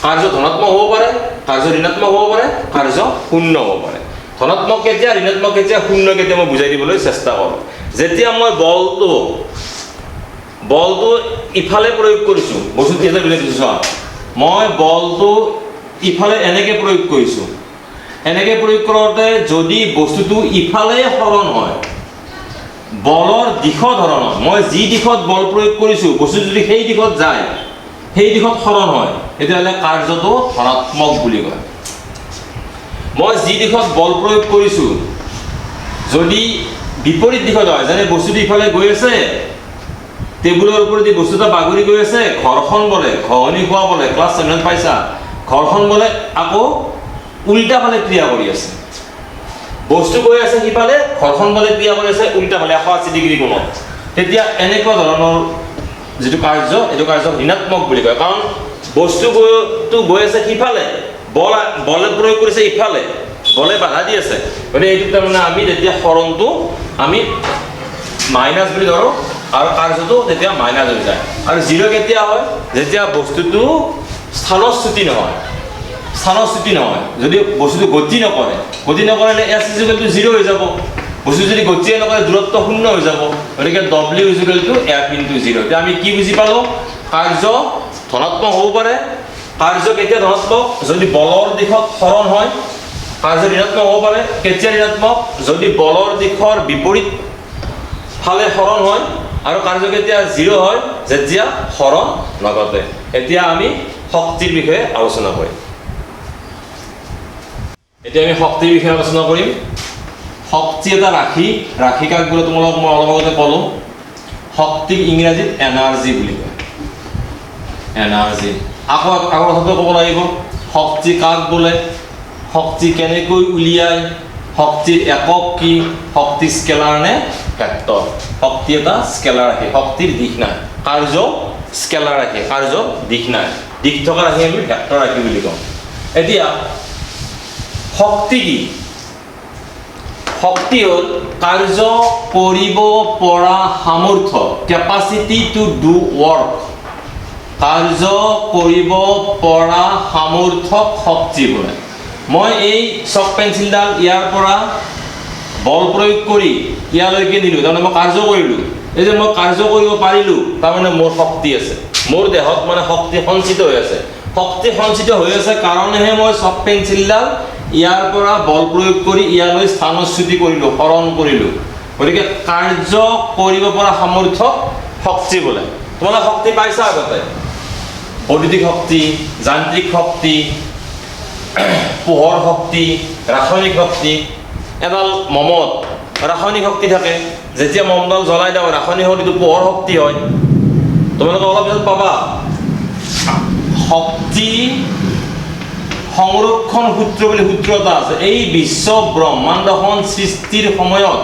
কাৰ্য ধনাত্মক হ'ব পাৰে, কাৰ্য ঋণাত্মক হ'ব পাৰে, কাৰ্য শূন্য হ'ব পাৰে। ধনাত্মক কেতিয়া, ঋণাত্মক কেতিয়া, শূন্য কেতিয়া, মই বুজাই দিবলৈ চেষ্টা কৰোঁ। যেতিয়া মই বলটো ইফালে প্ৰয়োগ কৰিছোঁ, বস্তুটো এটা বুজাই দিছোঁ। মই বলটো ইফালে এনেকৈ প্ৰয়োগ কৰিছোঁ। এনেকৈ প্ৰয়োগ কৰোঁতে যদি বস্তুটো ইফালে সৰণ হয়, বলৰ দিশত সৰণ হয়, মই যি দিশত বল প্ৰয়োগ কৰিছোঁ বস্তুটো যদি সেই দিশত যায়, সেই দিশত সৰণ হয়, তেতিয়াহ'লে কাৰ্যটো ধনাত্মক বুলি কয়। মই যি দিশত বল প্ৰয়োগ কৰিছোঁ যদি বিপৰীত দিশত হয়, যেনে বস্তুটো ইফালে গৈ আছে, টেবুলৰ ওপৰেদি বস্তু এটা বাগৰি গৈ আছে, ঘৰখন বলে, ঘঁহনি খোৱা বলে, ক্লাছ 7 পাইছা, ঘৰখন বলে আকৌ উল্টা ফালে ক্ৰিয়া কৰি আছে। বস্তু গৈ আছে সিফালে, ঘৰখন বলে ক্ৰিয়া কৰি আছে উল্টা ফালে 180 ডিগ্ৰী কোণত। তেতিয়া এনেকুৱা ধৰণৰ যিটো কাৰ্য, এইটো কাৰ্য ঋণাত্মক বুলি কয়। কাৰণ বস্তুটো গৈ আছে সিফালে, বলে প্ৰয়োগ কৰিছে ইফালে, বলে বাধা দি আছে, গতিকে এইটো তাৰমানে আমি তেতিয়া হৰণটো আমি মাইনাছ বুলি ধৰোঁ, আৰু কাৰ্যটো তেতিয়া মাইনাছ হৈ যায়। আৰু 0 কেতিয়া হয়? যেতিয়া বস্তুটো স্থানচ্যুতি নহয়, স্থানচ্যুতি নহয়, যদি বস্তুটো গতি নকৰিলে S = 0 হৈ যাব। বস্তু যদি গতিয়ে নকৰে দূৰত্ব শূন্য হৈ যাব। গতিকে W = F × 0। এতিয়া আমি কি বুজি পালোঁ? কাৰ্য ধনাত্মক হ'ব পাৰে। কাৰ্য কেতিয়া ধনাত্মক? যদি বলৰ দিশত হৰণ হয়। কাৰ্য ঋণাত্মক হ'ব পাৰে। কেতিয়া ঋণাত্মক? যদি বলৰ দিশৰ বিপৰীত ফালে হৰণ হয়। আৰু কাৰ্য কেতিয়া 0 হয়? যেতিয়া হৰণ নঘটে। এতিয়া আমি শক্তিৰ বিষয়ে আলোচনা কৰিম। শক্তি এটা ৰাশি। ৰাশি কাক বোলে তোমালোকক মই অলপ আগতে ক'লোঁ। শক্তিক ইংৰাজীত এনাৰ্জি বুলি কয়। এনাৰ্জি। আকৌ কথাটো ক'ব লাগিব, শক্তি কাক বোলে, শক্তি কেনেকৈ উলিয়ায়, শক্তিৰ একক কি, শক্তি স্কেলাৰ নে ভেক্টৰ। শক্তি এটা স্কেলাৰ ৰাশি, শক্তিৰ দিশ নাই। কাৰ্য স্কেলাৰ ৰাশি, কাৰ্য দিশ নাই। দিশ থকা ৰাশি আমি ভেক্টৰ ৰাশি বুলি কওঁ। এতিয়া শক্তি কি? শক্তি হ'ল কাৰ্য কৰিব পৰা সামৰ্থ্য, কেপাচিটি টু ডু ৱৰ্ক। কাৰ্য কৰিব পৰা সামৰ্থ্যক শক্তি বোলে। মই এই চক পেঞ্চিলডাল ইয়াৰ পৰা বল প্ৰয়োগ কৰি ইয়ালৈকে দিলোঁ, তাৰমানে মই কাৰ্য কৰিলোঁ। এই যে মই কাৰ্য কৰিব পাৰিলোঁ, তাৰমানে মোৰ শক্তি আছে। মোৰ দেহত মানে শক্তি সঞ্চিত হৈ আছে। শক্তি সঞ্চিত হৈ আছে কাৰণেহে মই চক পেঞ্চিলডাল ইয়াৰ পৰা বল প্ৰয়োগ কৰি ইয়ালৈ স্থানচ্যুতি কৰিলোঁ, হৰণ কৰিলোঁ। গতিকে কাৰ্য কৰিব পৰা সামৰ্থ্যক শক্তি বোলে। তোমালোকে শক্তি পাইছা আগতে? বৈদ্যুতিক শক্তি, যান্ত্ৰিক শক্তি, পোহৰ শক্তি, ৰাসায়নিক শক্তি। এডাল মমত ৰাসায়নিক শক্তি থাকে। যেতিয়া মমডাল জ্বলাই দিওঁ ৰাসায়নিক শক্তিটো পোহৰ শক্তি হয়। তোমালোকে অলপ পিছত পাবা শক্তি সংৰক্ষণ সূত্ৰ বুলি সূত্ৰ এটা আছে। এই বিশ্ব ব্ৰহ্মাণ্ডখন সৃষ্টিৰ সময়ত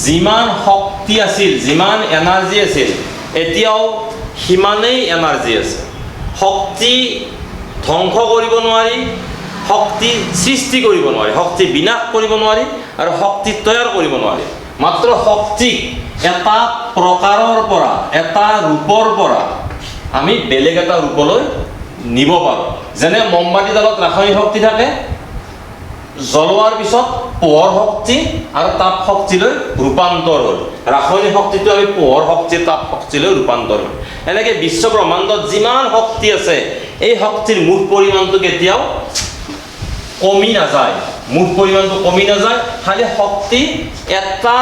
যিমান শক্তি আছিল, যিমান এনাৰ্জি আছিল, এতিয়াও সিমানেই এনাৰ্জি আছে। শক্তি ধ্বংস কৰিব নোৱাৰি, শক্তি সৃষ্টি কৰিব নোৱাৰি, শক্তি বিনাশ কৰিব নোৱাৰি, আৰু শক্তি তৈয়াৰ কৰিব নোৱাৰি। মাত্ৰ শক্তিক এটা প্ৰকাৰৰ পৰা, এটা ৰূপৰ পৰা আমি বেলেগ এটা ৰূপলৈ নিব পাৰোঁ। যেনে মমবাতিডালত ৰাসায়নিক শক্তি থাকে, জ্বলোৱাৰ পিছত পোহৰ শক্তি আৰু তাপ শক্তিলৈ ৰূপান্তৰ হ'ল। ৰাসায়নিক শক্তিটো আমি পোহৰ শক্তি, তাপ শক্তিলৈ ৰূপান্তৰ হ'ল। এনেকৈ বিশ্ব ব্ৰহ্মাণ্ডত যিমান শক্তি আছে, এই শক্তিৰ মুঠ পৰিমাণটো কেতিয়াও কমি নাযায়। মুঠ পৰিমাণটো কমি নাযায়। খালি শক্তি এটা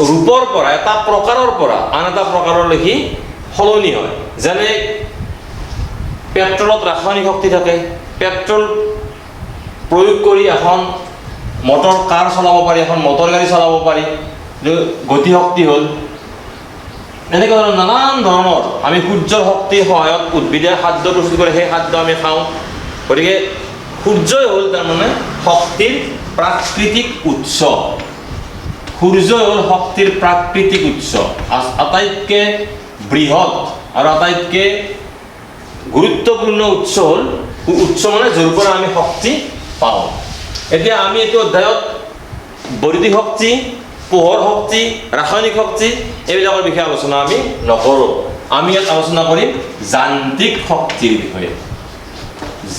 ৰূপৰ পৰা, এটা প্ৰকাৰৰ পৰা আন এটা প্ৰকাৰলৈকে সলনি হয়। যেনে পেট্ৰলত ৰাসায়নিক শক্তি থাকে। পেট্ৰল প্ৰয়োগ কৰি এখন মটৰ কাৰ চলাব পাৰি, এখন মটৰ গাড়ী চলাব পাৰি, গতি শক্তি হ'ল। এনেকুৱা ধৰণৰ নানান ধৰণৰ আমি সূৰ্যৰ শক্তিৰ সহায়ত উদ্ভিদে খাদ্য প্ৰস্তুত কৰে, সেই খাদ্য আমি খাওঁ। গতিকে সূৰ্যই হ'ল তাৰমানে শক্তিৰ প্ৰাকৃতিক উৎস। সূৰ্যই হ'ল শক্তিৰ প্ৰাকৃতিক উৎস। আটাইতকৈ বৃহৎ আৰু আটাইতকৈ গুৰুত্বপূৰ্ণ উৎস হ'ল, উৎস মানে য'ৰ পৰা আমি শক্তি পাওঁ। এতিয়া আমি এইটো অধ্যায়ত বৈদ্যুতিক শক্তি, পোহৰ শক্তি, ৰাসায়নিক শক্তি এইবিলাকৰ বিষয়ে আলোচনা আমি নকৰোঁ। আমি ইয়াত আলোচনা কৰিম যান্ত্ৰিক শক্তিৰ বিষয়ে।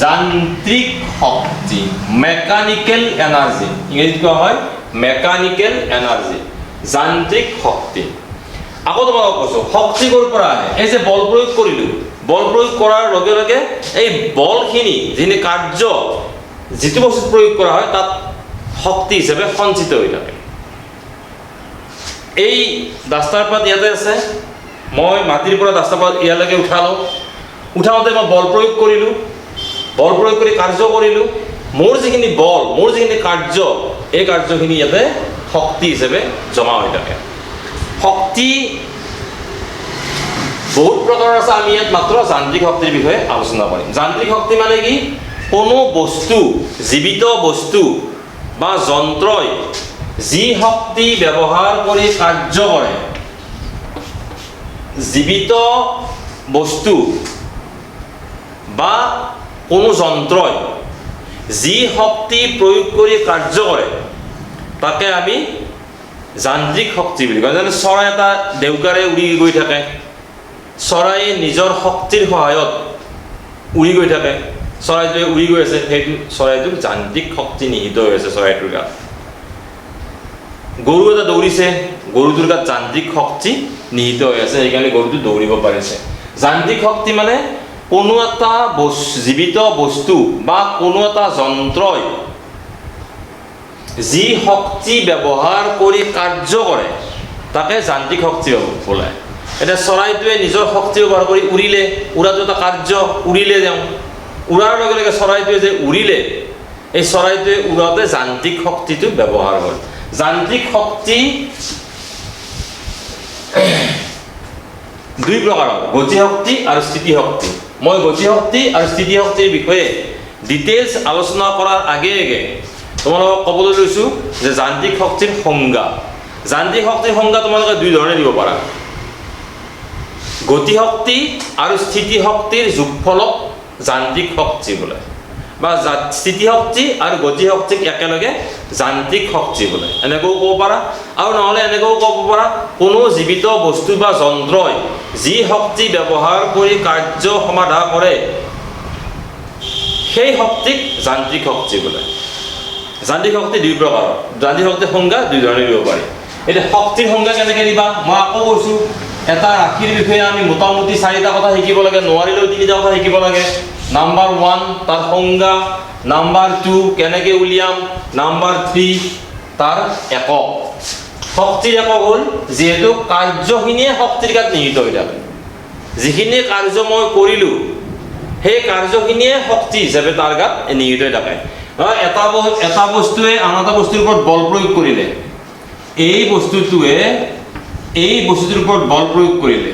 যান্ত্ৰিক শক্তি, মেকানিকেল এনাৰ্জি, ইংৰাজীত কোৱা হয় মেকানিকেল এনাৰ্জি, যান্ত্ৰিক শক্তি। আকৌ তোমালোকক কৈছোঁ শক্তি ক'ৰ পৰা আহে? এই যে বল প্ৰয়োগ কৰিলোঁ, বল প্ৰয়োগ কৰাৰ লগে লগে এই বলখিনি যিখিনি কাৰ্য যিটো বস্তুত প্ৰয়োগ কৰা হয় তাত শক্তি হিচাপে সঞ্চিত হৈ থাকে। এই ডাষ্টাৰ পাত ইয়াতে আছে, মই মাটিৰ পৰা ডাষ্টাৰ পাত ইয়ালৈকে উঠালোঁ। উঠাওঁতে মই বল প্ৰয়োগ কৰিলোঁ, বল প্ৰয়োগ কৰি কাৰ্য কৰিলোঁ। মোৰ যিখিনি বল, মোৰ যিখিনি কাৰ্য, এই কাৰ্যখিনি ইয়াতে শক্তি হিচাপে জমা হৈ থাকে। শক্তি বহুত প্ৰকাৰৰ আছে, আমি ইয়াত মাত্ৰ যান্ত্ৰিক শক্তিৰ বিষয়ে আলোচনা কৰিম। যান্ত্ৰিক শক্তি মানে কি? কোনো বস্তু, জীৱিত বস্তু বা যন্ত্ৰই যি শক্তি ব্যৱহাৰ কৰি কাৰ্য কৰে, জীৱিত বস্তু বা কোনো যন্ত্ৰই যি শক্তি প্ৰয়োগ কৰি কাৰ্য কৰে তাকে আমি যান্ত্ৰিক শক্তি বুলি কয়। যেনে চৰাই এটা দেউকাৰে উৰি গৈ থাকে, চৰাইয়ে নিজৰ শক্তিৰ সহায়ত উৰি গৈ থাকে। চৰাইটোৱে উৰি গৈ আছে, সেইটো চৰাইটোৰ যান্ত্ৰিক শক্তি নিহিত হৈ আছে চৰাইটোৰ গাত। গৰু এটা দৌৰিছে, গৰুটোৰ গাত যান্ত্ৰিক শক্তি নিহিত হৈ আছে, সেইকাৰণে গৰুটো দৌৰিব পাৰিছে। যান্ত্ৰিক শক্তি মানে কোনো এটা জীৱিত বস্তু বা কোনো এটা যন্ত্ৰই যি শক্তি ব্যৱহাৰ কৰি কাৰ্য কৰে তাকে যান্ত্ৰিক শক্তি বোলে। এতিয়া চৰাইটোৱে নিজৰ শক্তি ব্যৱহাৰ কৰি উৰিলে, উৰাটো এটা কাৰ্য, উৰিলে যাওঁ, উৰাৰ লগে লগে চৰাইটোৱে যে উৰিলে, এই চৰাইটোৱে উৰাওঁতে যান্ত্ৰিক শক্তিটো ব্যৱহাৰ হ'ল। যান্ত্ৰিক শক্তি দুই প্ৰকাৰৰ, গতি শক্তি আৰু স্থিতি শক্তি। মই গতি শক্তি আৰু স্থিতি শক্তিৰ বিষয়ে ডিটেইলছ আলোচনা কৰাৰ আগে আগে তোমালোকক ক'বলৈ লৈছোঁ যে যান্ত্ৰিক শক্তিৰ সংজ্ঞা। যান্ত্ৰিক শক্তিৰ সংজ্ঞা তোমালোকে দুই ধৰণে দিব পাৰা। গতি শক্তি আৰু স্থিতি শক্তিৰ যোগফলক যান্ত্ৰিক শক্তি বোলে, বা স্থিতি শক্তি আৰু গতি শক্তিক একেলগে যান্ত্ৰিক শক্তি বোলে, এনেকৈও ক'ব পাৰা। আৰু নহ'লে এনেকৈও ক'ব পাৰা, কোনো জীৱিত বস্তু বা যন্ত্ৰই যি শক্তি ব্যৱহাৰ কৰি কাৰ্য সমাধা কৰে সেই শক্তিক যান্ত্ৰিক শক্তি বোলে। যান্ত্ৰিক শক্তি দুই প্ৰকাৰৰ, যান্ত্ৰিক শক্তিৰ সংজ্ঞা দুই ধৰণে দিব পাৰি। এতিয়া শক্তিৰ সংজ্ঞা কেনেকৈ দিবা? মই আকৌ কৈছোঁ, এটা ৰাশিৰ বিষয়ে আমি মোটামুটি 4টা কথা শিকিব লাগে, নোৱাৰিলেও 3টা কথা শিকিব লাগে। নাম্বাৰ 1 তাৰ সংজ্ঞা, নাম্বাৰ 2 কেনেকৈ উলিয়াম, নাম্বাৰ 3 তাৰ একক। শক্তিৰ একক হ'ল যিহেতু কাৰ্যখিনিয়ে শক্তিৰ গাত নিহিত হৈ থাকে। যিখিনি কাৰ্য মই কৰিলোঁ সেই কাৰ্যখিনিয়ে শক্তি হিচাপে তাৰ গাত নিহিত হৈ থাকে। এটা বস্তুৱে আন এটা বস্তুৰ ওপৰত বল প্ৰয়োগ কৰিলে, এই বস্তুটোৱে এই বস্তুটোৰ ওপৰত বল প্ৰয়োগ কৰিলে,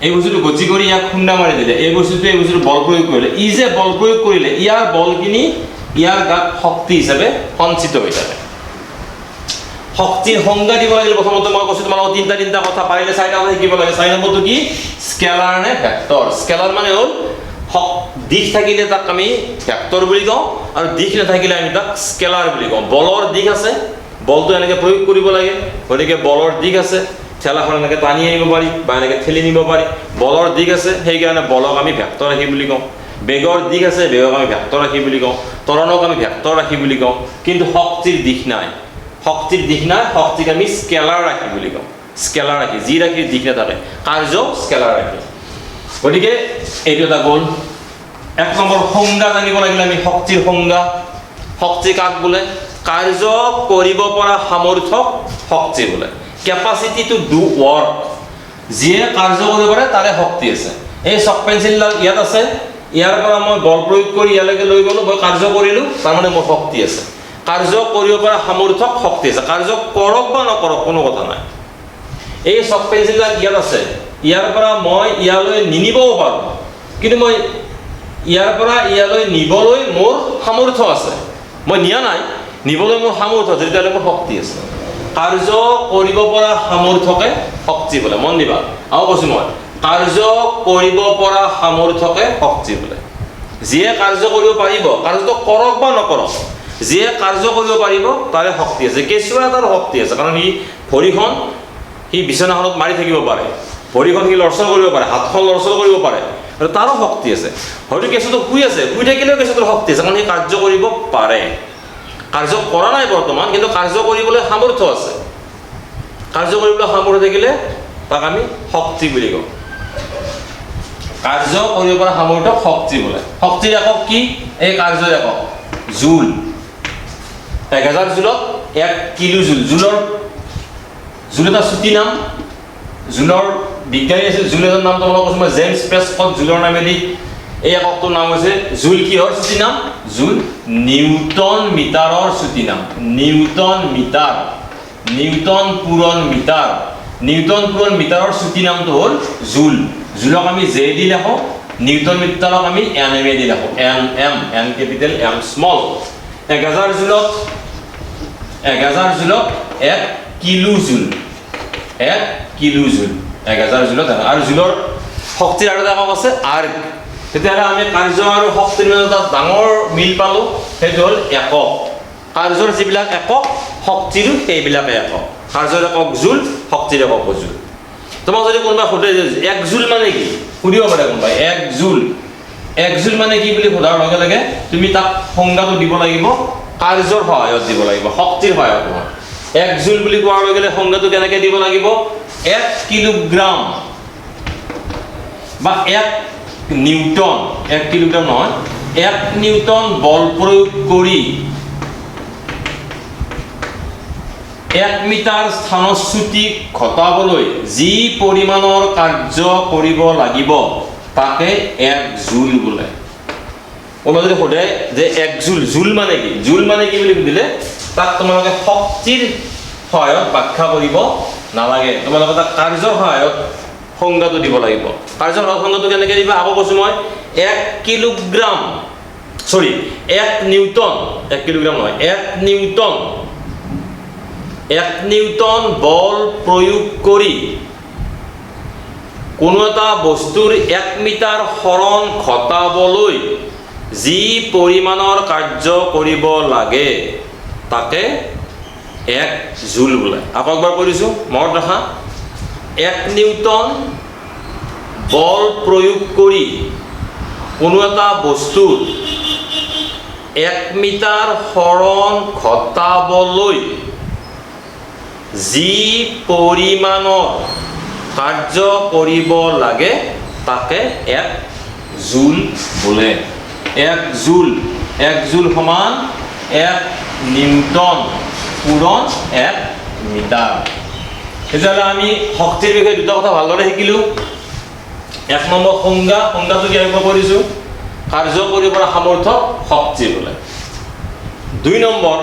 এই বস্তুটো গতি কৰি ইয়াক খুন্দা মাৰি দিলে, এই বস্তুটোৱে এই বস্তুটো বল প্ৰয়োগ কৰিলে, ই যে বল প্ৰয়োগ কৰিলে ইয়াৰ বলখিনি ইয়াৰ গাত শক্তি হিচাপে সঞ্চিত হৈ থাকে। শক্তিৰ সংজ্ঞা দিব লাগিলে প্ৰথমতে মই কৈছোঁ তোমালোকক 3টা কথা, পাৰিলে 4টা কথা শিকিব লাগে। 4 নম্বৰটো কি? স্কেলাৰ নে ভেক্টৰ। স্কেলাৰ মানে হ'ল দিশ থাকিলে তাক আমি ভেক্টৰ বুলি কওঁ, আৰু দিশ নাথাকিলে আমি তাক স্কেলাৰ বুলি কওঁ। বলৰ দিশ আছে, বলটো এনেকৈ প্ৰয়োগ কৰিব লাগে, গতিকে বলৰ দিশ আছে, ঠেলাখন এনেকৈ টানি আনিব পাৰি বা এনেকৈ ঠেলি নিব পাৰি, বলৰ দিশ আছে, সেইকাৰণে বলক আমি ভেক্টৰ ৰাশি বুলি কওঁ। বেগৰ দিশ আছে, বেগক আমি ভেক্টৰ ৰাশি বুলি কওঁ, ত্বৰণক আমি ভেক্টৰ ৰাশি বুলি কওঁ। কিন্তু শক্তিৰ দিশ নাই, শক্তিৰ দিশ নাই, শক্তিক আমি স্কেলাৰ ৰাশি বুলি কওঁ। স্কেলাৰ ৰাশি, যি ৰাশিৰ দিশ নাথাকে, কাৰ্য স্কেলাৰ ৰাশি। গতিকে এইটো এটা গ'ল। 1 নম্বৰ সংজ্ঞা জানিব লাগিলে আমি শক্তিৰ সংজ্ঞা। শক্তি কাক বোলে? কাৰ্য কৰিব পৰা সামৰ্থ্যক শক্তি বোলে। কেপাচিটি টু ডু ৱৰ্ক, যিয়ে কাৰ্য কৰিব পাৰে তাৰে শক্তি আছে। এই চক পেঞ্চিলডাল ইয়াত আছে, ইয়াৰ পৰা মই বল প্ৰয়োগ কৰি ইয়ালৈকে লৈ গ'লোঁ, মই কাৰ্য কৰিলোঁ, তাৰমানে মোৰ শক্তি আছে। কাৰ্য কৰিব পৰা সামৰ্থ্যক শক্তি আছে। কাৰ্য কৰক বা নকৰক কোনো কথা নাই। এই চক পেঞ্চিলডাল ইয়াত আছে, ইয়াৰ পৰা মই ইয়ালৈ নিনিবও পাৰোঁ, কিন্তু মই ইয়াৰ পৰা ইয়ালৈ নিবলৈ মোৰ সামৰ্থ্য আছে। মই নিয়া নাই, নিবলৈ মোৰ সামৰ্থ্য আছে, তেতিয়াহ'লে মোৰ শক্তি আছে। কাৰ্য কৰিব পৰা সামৰ্থ্যকে শক্তি বোলে। মন দিবা, আৰু কৈছোঁ মই, কাৰ্য কৰিব পৰা সামৰ্থ্যকে শক্তি বোলে। যিয়ে কাৰ্য কৰিব পাৰিব, কাৰ্যটো কৰক বা নকৰক, যিয়ে কাৰ্য কৰিব পাৰিব তাৰে শক্তি আছে। কেঁচুৱা এটাৰ শক্তি আছে, কাৰণ ভৰিখন সি বিচনাখনত মাৰি থাকিব পাৰে, ভৰিখন সি লৰচৰ কৰিব পাৰে, হাতখন লৰচৰ কৰিব পাৰে, তাৰো শক্তি আছে। হয়তো কেঁচুটো শুই আছে, শুই থাকিলেও কেঁচুটোৰ শক্তি আছে, কাৰণ সি কাৰ্য কৰিব পাৰে। কাৰ্য কৰা নাই বৰ্তমান, কিন্তু কাৰ্য কৰিবলৈ সামৰ্থ্য আছে। কাৰ্য কৰিবলৈ সামৰ্থ্য থাকিলে তাক আমি শক্তি বুলি কওঁ। কাৰ্য কৰিব পৰা সামৰ্থ্যক শক্তি বোলে। শক্তিৰ একক কি? এই কাৰ্যৰ একক জুল। 1000 জুলত 1 কিলো জুল। জুল এটা চুটি নাম। জুলৰ বিজ্ঞানী আছিল, জুল এজন নাম তোমালোকক কৈছোঁ মই, জেমছ প্ৰেস্কট জুলৰ নামেদি এই এককটোৰ নাম হৈছে জুল। কিহৰ চুটি নাম? জুল নিউটন মিটাৰৰ চুটি নাম। নিউটন মিটাৰ, নিউটন পূৰণ মিটাৰ। নিউটন পূৰণ মিটাৰৰ চুটি নামটো হ'ল জুল। জুলক আমি জে দি লিখোঁ, নিউটন মিটাৰক আমি এন এম এ দি লিখোঁ, N M, N capital M small. 1000 জুলত 1 কিলো জুল। 1 কিলো জুল 1000 জুলত। আৰু জুলৰ শক্তিৰ আৰু এটা একক আছে আৰ্গ। তেতিয়াহ'লে আমি কাৰ্য আৰু শক্তিৰ মাজত এটা ডাঙৰ মিল পালোঁ, সেইটো হ'ল একক। কাৰ্যৰ যিবিলাক একক, শক্তিৰো সেইবিলাকে একক। কাৰ্যৰ একক জুল, শক্তিৰ একক জুল। তোমাক যদি কোনোবাই সোধে যে 1 জুল মানে কি, সুধিব পাৰে কোনোবাই 1 জুল। 1 জুল মানে কি বুলি সোধাৰ লগে লগে তুমি তাক সংজ্ঞাটো দিব লাগিব, কাৰ্যৰ সহায়ত দিব লাগিব, শক্তিৰ সহায়ত নহয়। 1 জুল বুলি কোৱাৰ লগে লগে সংজ্ঞাটো কেনেকৈ দিব লাগিব 1 কিলোগ্ৰাম বা 1 নিউটন 1 কিলোগ্ৰাম নহয় 1 নিউটন বল প্ৰয়োগ কৰি 1 মিটাৰ স্থানচ্যুতি ঘটাবলৈ যি পৰিমাণৰ কাৰ্য কৰিব লাগিব তাকে 1 জুল বোলে কোনোবা যদি সোধে যে 1 জুল জুল মানে কি বুলি সুধিলে তাক তোমালোকে শক্তিৰ সহায়ত ব্যাখ্যা কৰিব নালাগে তোমালোকে তাক কাৰ্যৰ সহায়ত সংজ্ঞাটো দিব লাগিব কাৰ্যৰ সহায়ত সংজ্ঞাটো কেনেকৈ দিবা আকৌ কৈছোঁ মই 1 কিলোগ্ৰাম 1 নিউটন 1 কিলোগ্ৰাম নহয় 1 নিউটন বল প্ৰয়োগ কৰি কোনো এটা বস্তুৰ 1 মিটাৰ হৰণ ঘটাবলৈ যি পৰিমাণৰ কাৰ্য কৰিব লাগে তাকে 1 জুল বোলে আকৌ একবাৰ কৰিছোঁ মনত ৰাখা 1 নিউটন বল প্ৰয়োগ কৰি কোনো এটা বস্তুৰ 1 মিটাৰ হৰণ ঘটাবলৈ যি পৰিমাণৰ কাৰ্য কৰিব লাগে তাকে 1 জুল বোলে 1 জুল সমান 1 নিউটন পূৰণ 1 মিটাৰ তেতিয়াহ'লে আমি শক্তিৰ বিষয়ে দুটা কথা ভালদৰে শিকিলোঁ 1 নম্বৰ সংজ্ঞাটো কি আৰম্ভ কৰিছোঁ কাৰ্য কৰিব পৰা সামৰ্থ্য শক্তি বোলে 2 নম্বৰ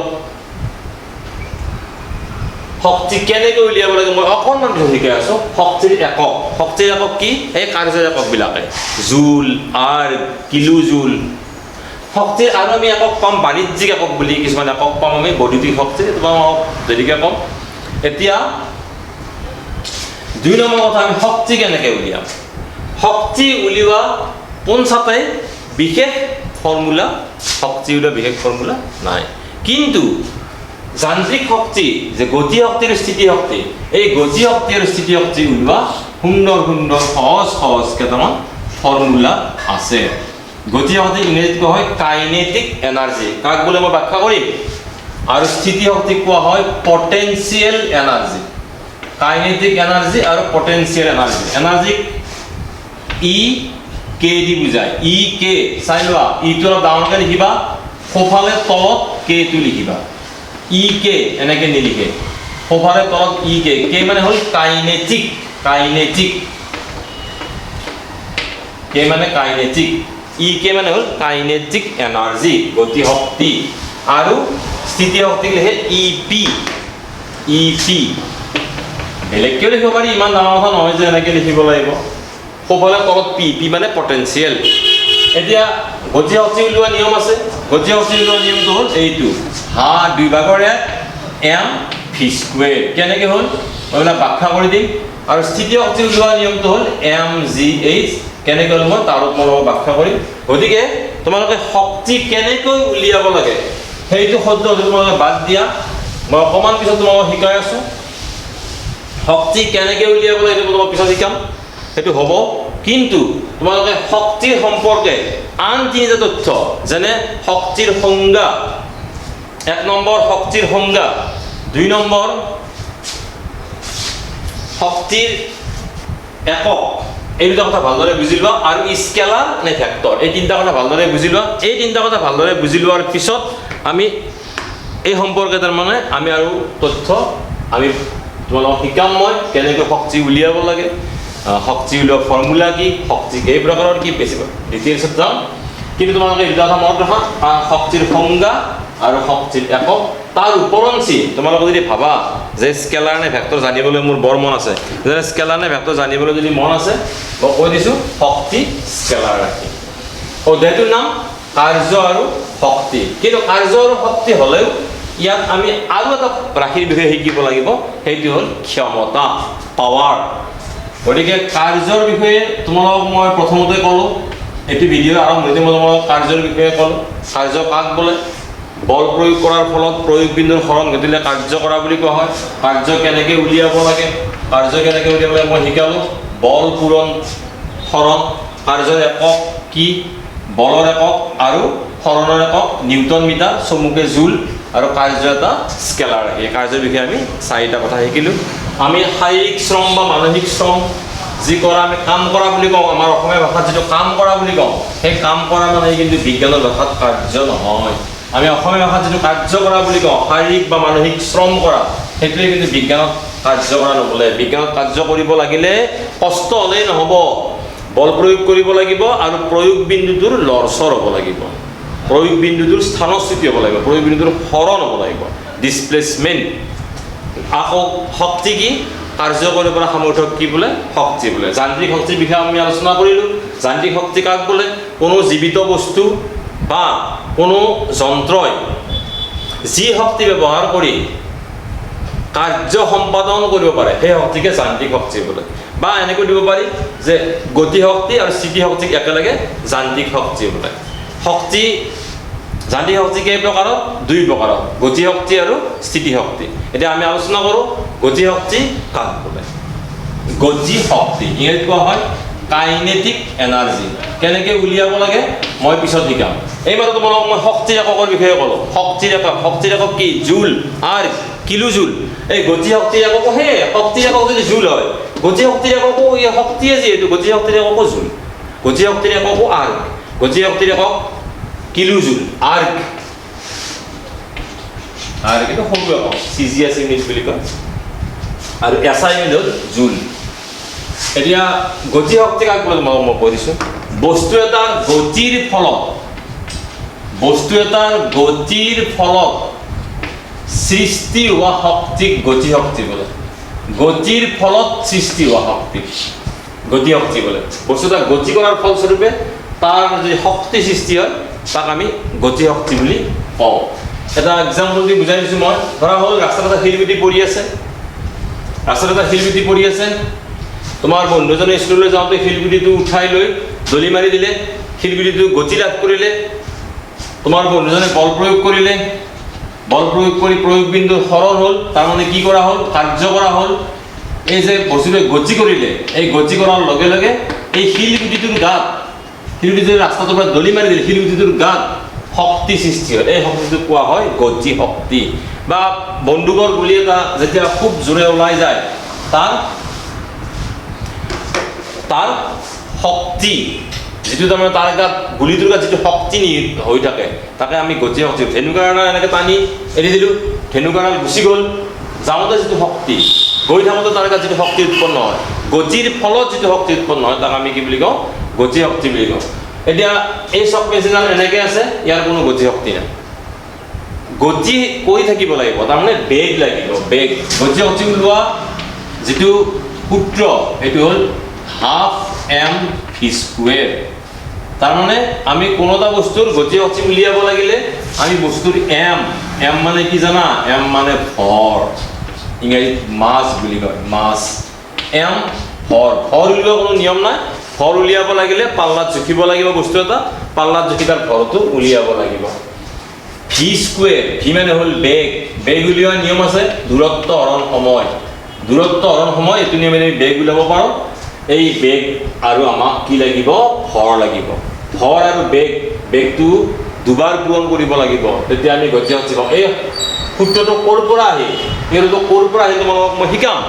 শক্তি কেনেকৈ উলিয়াব লাগে মই অকণমান শিকাই আছোঁ শক্তিৰ একক কি এই কাৰ্যৰ এককবিলাকে জুল আৰ কিলো জুল শক্তিৰ আৰু আমি একক পাম বাণিজ্যিক একক বুলি কিছুমান একক পাম আমি বৈদ্যুতিক শক্তি তোমাক দেৰিকৈ ক'ম এতিয়া 2 নম্বৰ কথা আমি শক্তি কেনেকৈ উলিয়াম শক্তি উলিওৱা পোনচাতে বিশেষ ফৰ্মুলা শক্তি উলিওৱা বিশেষ ফৰ্মুলা নাই কিন্তু যান্ত্ৰিক শক্তি যে গতি শক্তি আৰু স্থিতি শক্তি এই গতি শক্তি আৰু স্থিতি শক্তি উলিওৱা সুন্দৰ সহজ কেইটামান ফৰ্মুলা আছে গতি শক্তি ইংৰাজীত কোৱা হয় কাইনেটিক এনাৰ্জি কাক বোলে মই ব্যাখ্যা কৰিম আৰু স্থিতি শক্তি কোৱা হয় পটেনচিয়েল এনাৰ্জি কাইনেটিক এনাৰ্জি আৰু পটেনচিয়েল এনাৰ্জি ই কে দি বুজায় ই কে চাই লোৱা ইটো অলপ ডাঙৰকৈ লিখিবা সোঁফালে তলত কেটো লিখিবা ই কে এনেকৈ নিলিখে সোঁফালে তলত ই কে মানে হ'ল কাইনেটিক কে মানে কাইনেটিক ই কে মানে হ'ল কাইনেটিক এনাৰ্জি গতি শক্তি আৰু স্থিতি শক্তি লিখে ই পি বেলেগকেও লিখিব পাৰি ইমান ডাঙৰ কথা নহয় যে এনেকৈ লিখিব লাগিব সোঁফালে তলত পি মানে পটেনচিয়েল এতিয়া গতি শক্তি উলিওৱা নিয়ম আছে গতি শক্তি উলিওৱা নিয়মটো হ'ল এইটো হা 2 ভাগৰ 1 m v স্কুৱেৰ কেনেকৈ হ'ল মই মানে ব্যাখ্যা কৰি দিম আৰু স্থিতি শক্তি উলিওৱা নিয়মটো হ'ল m g h কেনেকৈ হ'ল মই তাৰ ওপৰত ব্যাখ্যা কৰিম গতিকে তোমালোকে শক্তি কেনেকৈ উলিয়াব লাগে সেইটো শব্দ তোমালোকে বাদ দিয়া মই অকণমান পিছত তোমালোকক শিকাই আছোঁ শক্তি কেনেকৈ উলিয়াব লাগে সেইটো তোমাক পিছত শিকাম সেইটো হ'ব কিন্তু তোমালোকে শক্তিৰ সম্পৰ্কে আন 3টা তথ্য যেনে শক্তিৰ সংজ্ঞা 1 নম্বৰ শক্তিৰ সংজ্ঞা 2 নম্বৰ শক্তিৰ একক এই দুটা কথা ভালদৰে বুজি লোৱা আৰু স্কেলাৰ নে ভেক্টৰ এই 3টা কথা ভালদৰে বুজি লোৱা এই 3টা কথা ভালদৰে বুজি লোৱাৰ পিছত আমি এই সম্পৰ্কে তাৰমানে আমি আৰু তথ্য আমি তোমালোকক শিকাম মই কেনেকৈ শক্তি উলিয়াব লাগে শক্তি উলিওৱা ফৰ্মুলা কি শক্তি কেই প্ৰকাৰৰ কি বেছি ডিটেইলছত যাম কিন্তু তোমালোকে এই দুটা কথা মনত ৰাখা শক্তিৰ সংজ্ঞা আৰু শক্তিৰ একক তাৰ উপৰঞ্চি তোমালোকে যদি ভাবা যে স্কেলাৰ নে ভেক্টৰ জানিবলৈ মোৰ বৰ মন আছে যে স্কেলাৰ নে ভেক্টৰ জানিবলৈ যদি মন আছে মই কৈ দিছোঁ শক্তি স্কেলাৰ ৰাখি অধ্যায়টোৰ নাম কাৰ্য আৰু শক্তি কিন্তু কাৰ্য আৰু শক্তি হ'লেও ইয়াত আমি আৰু এটা ৰাশিৰ বিষয়ে শিকিব লাগিব সেইটো হ'ল ক্ষমতা পাৱাৰ গতিকে কাৰ্যৰ বিষয়ে তোমালোকক মই প্ৰথমতে ক'লোঁ এইটো ভিডিঅ' আৰম্ভণিতে মই তোমালোকক কাৰ্যৰ বিষয়ে ক'লোঁ কাৰ্য কাক বোলে বল প্ৰয়োগ কৰাৰ ফলত প্ৰয়োগ বিন্দুৰ হৰণ ঘটিলে কাৰ্য কৰা বুলি কোৱা হয় কাৰ্য কেনেকৈ উলিয়াব লাগে মই শিকালোঁ বল পূৰণ হৰণ কাৰ্যৰ একক কি বলৰ একক আৰু হৰণৰ একক নিউটন মিটাৰ চমুকে জুল আৰু কাৰ্য এটা স্কেলাৰ। এই কাৰ্যৰ বিষয়ে আমি 4টা কথা শিকিলোঁ। আমি শাৰীৰিক শ্ৰম বা মানসিক শ্ৰম যি কৰা আমি কাম কৰা বুলি কওঁ, আমাৰ অসমীয়া ভাষাত যিটো কাম কৰা বুলি কওঁ, সেই কাম কৰা মানে কিন্তু বিজ্ঞানৰ ভাষাত কাৰ্য নহয়। আমি অসমীয়া ভাষাত যিটো কাৰ্য কৰা বুলি কওঁ, শাৰীৰিক বা মানসিক শ্ৰম কৰা, সেইটোৱে কিন্তু বিজ্ঞানত কাৰ্য কৰা নবোলে। বিজ্ঞানত কাৰ্য কৰিব লাগিলে কষ্ট হ'লেই নহ'ব, বল প্ৰয়োগ কৰিব লাগিব আৰু প্ৰয়োগ বিন্দুটোৰ লৰচৰ হ'ব লাগিব, প্ৰয়োগ বিন্দুটোৰ স্থানচ্যুতি হ'ব লাগিব, প্ৰয়োগ বিন্দুটোৰ হৰণ হ'ব লাগিব, ডিছপ্লেচমেণ্ট। আকৌ শক্তি কি? কাৰ্য কৰিব পৰা সামৰ্থ্য কি বোলে? শক্তি বোলে। যান্ত্ৰিক শক্তিৰ বিষয়ে আমি আলোচনা কৰিলোঁ। যান্ত্ৰিক শক্তি কাক বোলে? কোনো জীৱিত বস্তু বা কোনো যন্ত্ৰই যি শক্তি ব্যৱহাৰ কৰি কাৰ্য সম্পাদন কৰিব পাৰে সেই শক্তিকে যান্ত্ৰিক শক্তি বোলে। বা এনেকৈ দিব পাৰি যে গতি শক্তি আৰু স্থিতি শক্তিক একেলগে যান্ত্ৰিক শক্তি বোলে। শক্তি যান্ত্ৰিক শক্তি কেই প্ৰকাৰৰ? 2 প্ৰকাৰৰ, গতি শক্তি আৰু স্থিতি শক্তি। এতিয়া আমি আলোচনা কৰোঁ গতি শক্তি কাক বোলে। গতি শক্তি ইংৰাজীত কোৱা হয় কাইনেটিক এনাৰ্জি। কেনেকৈ উলিয়াব লাগে মই পিছত শিকাম। এইমাত্ৰ তোমালোকক মই শক্তিৰ এককৰ বিষয়ে ক'লোঁ। শক্তিৰ একক কি? জুল আৰু কিলো জুল। এই গতি শক্তিৰ এককো সেই শক্তিৰ একক যদি জুল হয়, গতি শক্তিৰ এককো এই শক্তিয়ে যিহেতু গতি শক্তিৰ এককো জুল, গতি শক্তিৰ এককো আৰ্ক, গতি শক্তিৰ একক কিলো জুল। আৰ্ক এইটো সৰু একক, CGS ইউনিট বুলি কয়, আৰু SI ইউনিট জুল। এতিয়া গতি শক্তি কাক বোলে মই কৈ দিছোঁ। বস্তু এটাৰ গতিৰ ফলত সৃষ্টি হোৱা শক্তিক গতি শক্তি বোলে। গতিৰ ফলত সৃষ্টি হোৱা শক্তিক গতি শক্তি বোলে। বস্তু এটা গতি কৰাৰ ফলস্বৰূপে তাৰ যদি শক্তি সৃষ্টি হয় তাক আমি গতি শক্তি বুলি কওঁ। এটা এক্সাম্পল দি বুজাই দিছোঁ মই। ধৰা হ'ল ৰাস্তাত এটা শিলগুটি পৰি আছে, তোমাৰ বন্ধুজনে স্কুললৈ যাওঁতে শিলগুটিটো উঠাই লৈ দলি মাৰি দিলে, শিলগুটিটো গতি লাভ কৰিলে, তোমাৰ বন্ধুজনে বল প্ৰয়োগ কৰিলে, বল প্ৰয়োগ কৰি প্ৰয়োগ বিন্দুৰ হৰণ হ'ল, তাৰমানে কি কৰা হ'ল? কাৰ্য কৰা হ'ল। এই যে বস্তুটোৱে গতি কৰিলে, এই গতি কৰাৰ লগে লগে এই শিলগুটিটোৰ গাত, শিলগুটিটোৰ ৰাস্তাটোৰ পৰা দলি মাৰি দিলে, শিলগুটিটোৰ গাত শক্তি সৃষ্টি হয়। এই শক্তিটোক কোৱা হয় গতি শক্তি। বা বন্দুকৰ গুলি এটা যেতিয়া খুব জোৰে ওলাই যায়, তাৰ শক্তি যিটো তাৰমানে তাৰ গাত গুলিটোৰ গাত যিটো শক্তি হৈ থাকে তাকে আমি গতি শক্তি। ধেনুকাঁড়ডাল এনেকৈ টানি এৰি দিলোঁ, ধেনুকাঁড়ডাল গুচি গ'ল, যাওঁতে যিটো শক্তি, গৈ থাকোঁতে তাৰ গাত যিটো শক্তি উৎপন্ন হয়, গতিৰ ফলত যিটো শক্তি উৎপন্ন হয় তাক আমি কি বুলি কওঁ? গতি শক্তি বুলি কওঁ। এতিয়া এই চক পেঞ্চিলডাল এনেকৈ আছে, ইয়াৰ কোনো গতি শক্তি নাই। গতি কৰি থাকিব লাগিব, তাৰমানে বেগ লাগিব, বেগ। গতি শক্তি ওলোৱা যিটো সূত্ৰ সেইটো হ'ল ½ m²। তাৰমানে আমি কোনো এটা বস্তুৰ গতি শক্তি উলিয়াব লাগিলে আমি বস্তুৰ m মানে কি জানা? m মানে ভৰ, ইংৰাজীত মাছ বুলি কয়, মাছ। ভৰ উলিওৱা কোনো নিয়ম নাই। ভৰ উলিয়াব লাগিলে পাল্লাত জুখিব লাগিব বস্তু এটা, পাল্লাত জুখি তাৰ ভৰটো উলিয়াব লাগিব। v² মানে হ'ল বেগ। বেগ উলিওৱা নিয়ম আছে, দূৰত্ব হৰণ সময়। এইটো নিয়মে আমি বেগ উলিয়াব পাৰোঁ। এই বেগ আৰু আমাক কি লাগিব? ভৰ লাগিব। ভৰ আৰু বেগটো দুবাৰ পূৰণ কৰিব লাগিব, তেতিয়া আমি গতি শক্তি পাওঁ। এই সূত্ৰটো ক'ৰ পৰা আহিল তোমালোকক মই শিকাম।